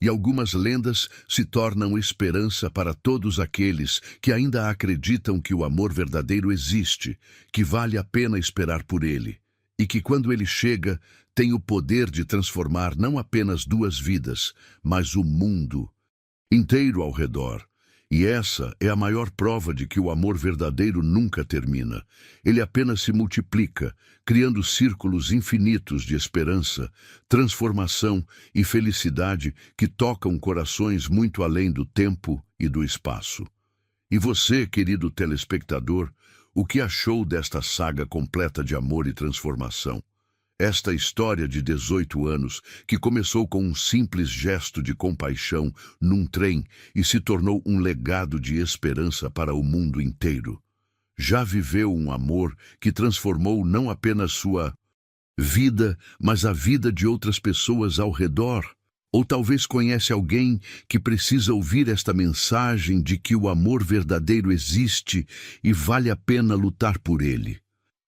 [SPEAKER 1] E algumas lendas se tornam esperança para todos aqueles que ainda acreditam que o amor verdadeiro existe, que vale a pena esperar por ele, e que quando ele chega, tem o poder de transformar não apenas duas vidas, mas o mundo inteiro ao redor. E essa é a maior prova de que o amor verdadeiro nunca termina. Ele apenas se multiplica, criando círculos infinitos de esperança, transformação e felicidade que tocam corações muito além do tempo e do espaço. E você, querido telespectador, o que achou desta saga completa de amor e transformação? Esta história de 18 anos, que começou com um simples gesto de compaixão num trem e se tornou um legado de esperança para o mundo inteiro. Já viveu um amor que transformou não apenas sua vida, mas a vida de outras pessoas ao redor? Ou talvez conhece alguém que precisa ouvir esta mensagem de que o amor verdadeiro existe e vale a pena lutar por ele?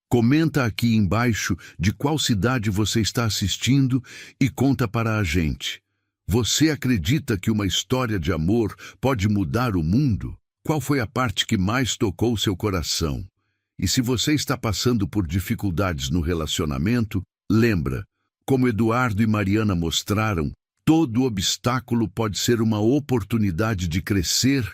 [SPEAKER 1] Comenta aqui embaixo de qual cidade você está assistindo e conta para a gente. Você acredita que uma história de amor pode mudar o mundo? Qual foi a parte que mais tocou seu coração? E se você está passando por dificuldades no relacionamento, lembra, como Eduardo e Mariana mostraram, todo obstáculo pode ser uma oportunidade de crescer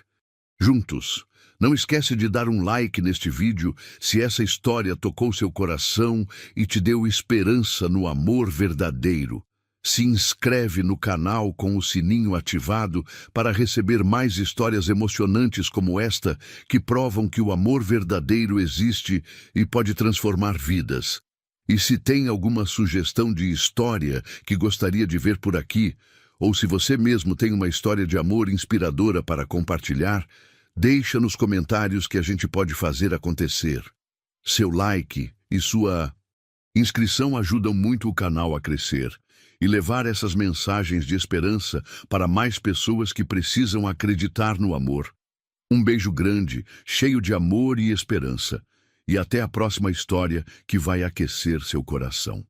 [SPEAKER 1] juntos. Não esquece de dar um like neste vídeo se essa história tocou seu coração e te deu esperança no amor verdadeiro. Se inscreve no canal com o sininho ativado para receber mais histórias emocionantes como esta que provam que o amor verdadeiro existe e pode transformar vidas. E se tem alguma sugestão de história que gostaria de ver por aqui, ou se você mesmo tem uma história de amor inspiradora para compartilhar, deixa nos comentários que a gente pode fazer acontecer. Seu like e sua inscrição ajudam muito o canal a crescer e levar essas mensagens de esperança para mais pessoas que precisam acreditar no amor. Um beijo grande, cheio de amor e esperança. E até a próxima história que vai aquecer seu coração.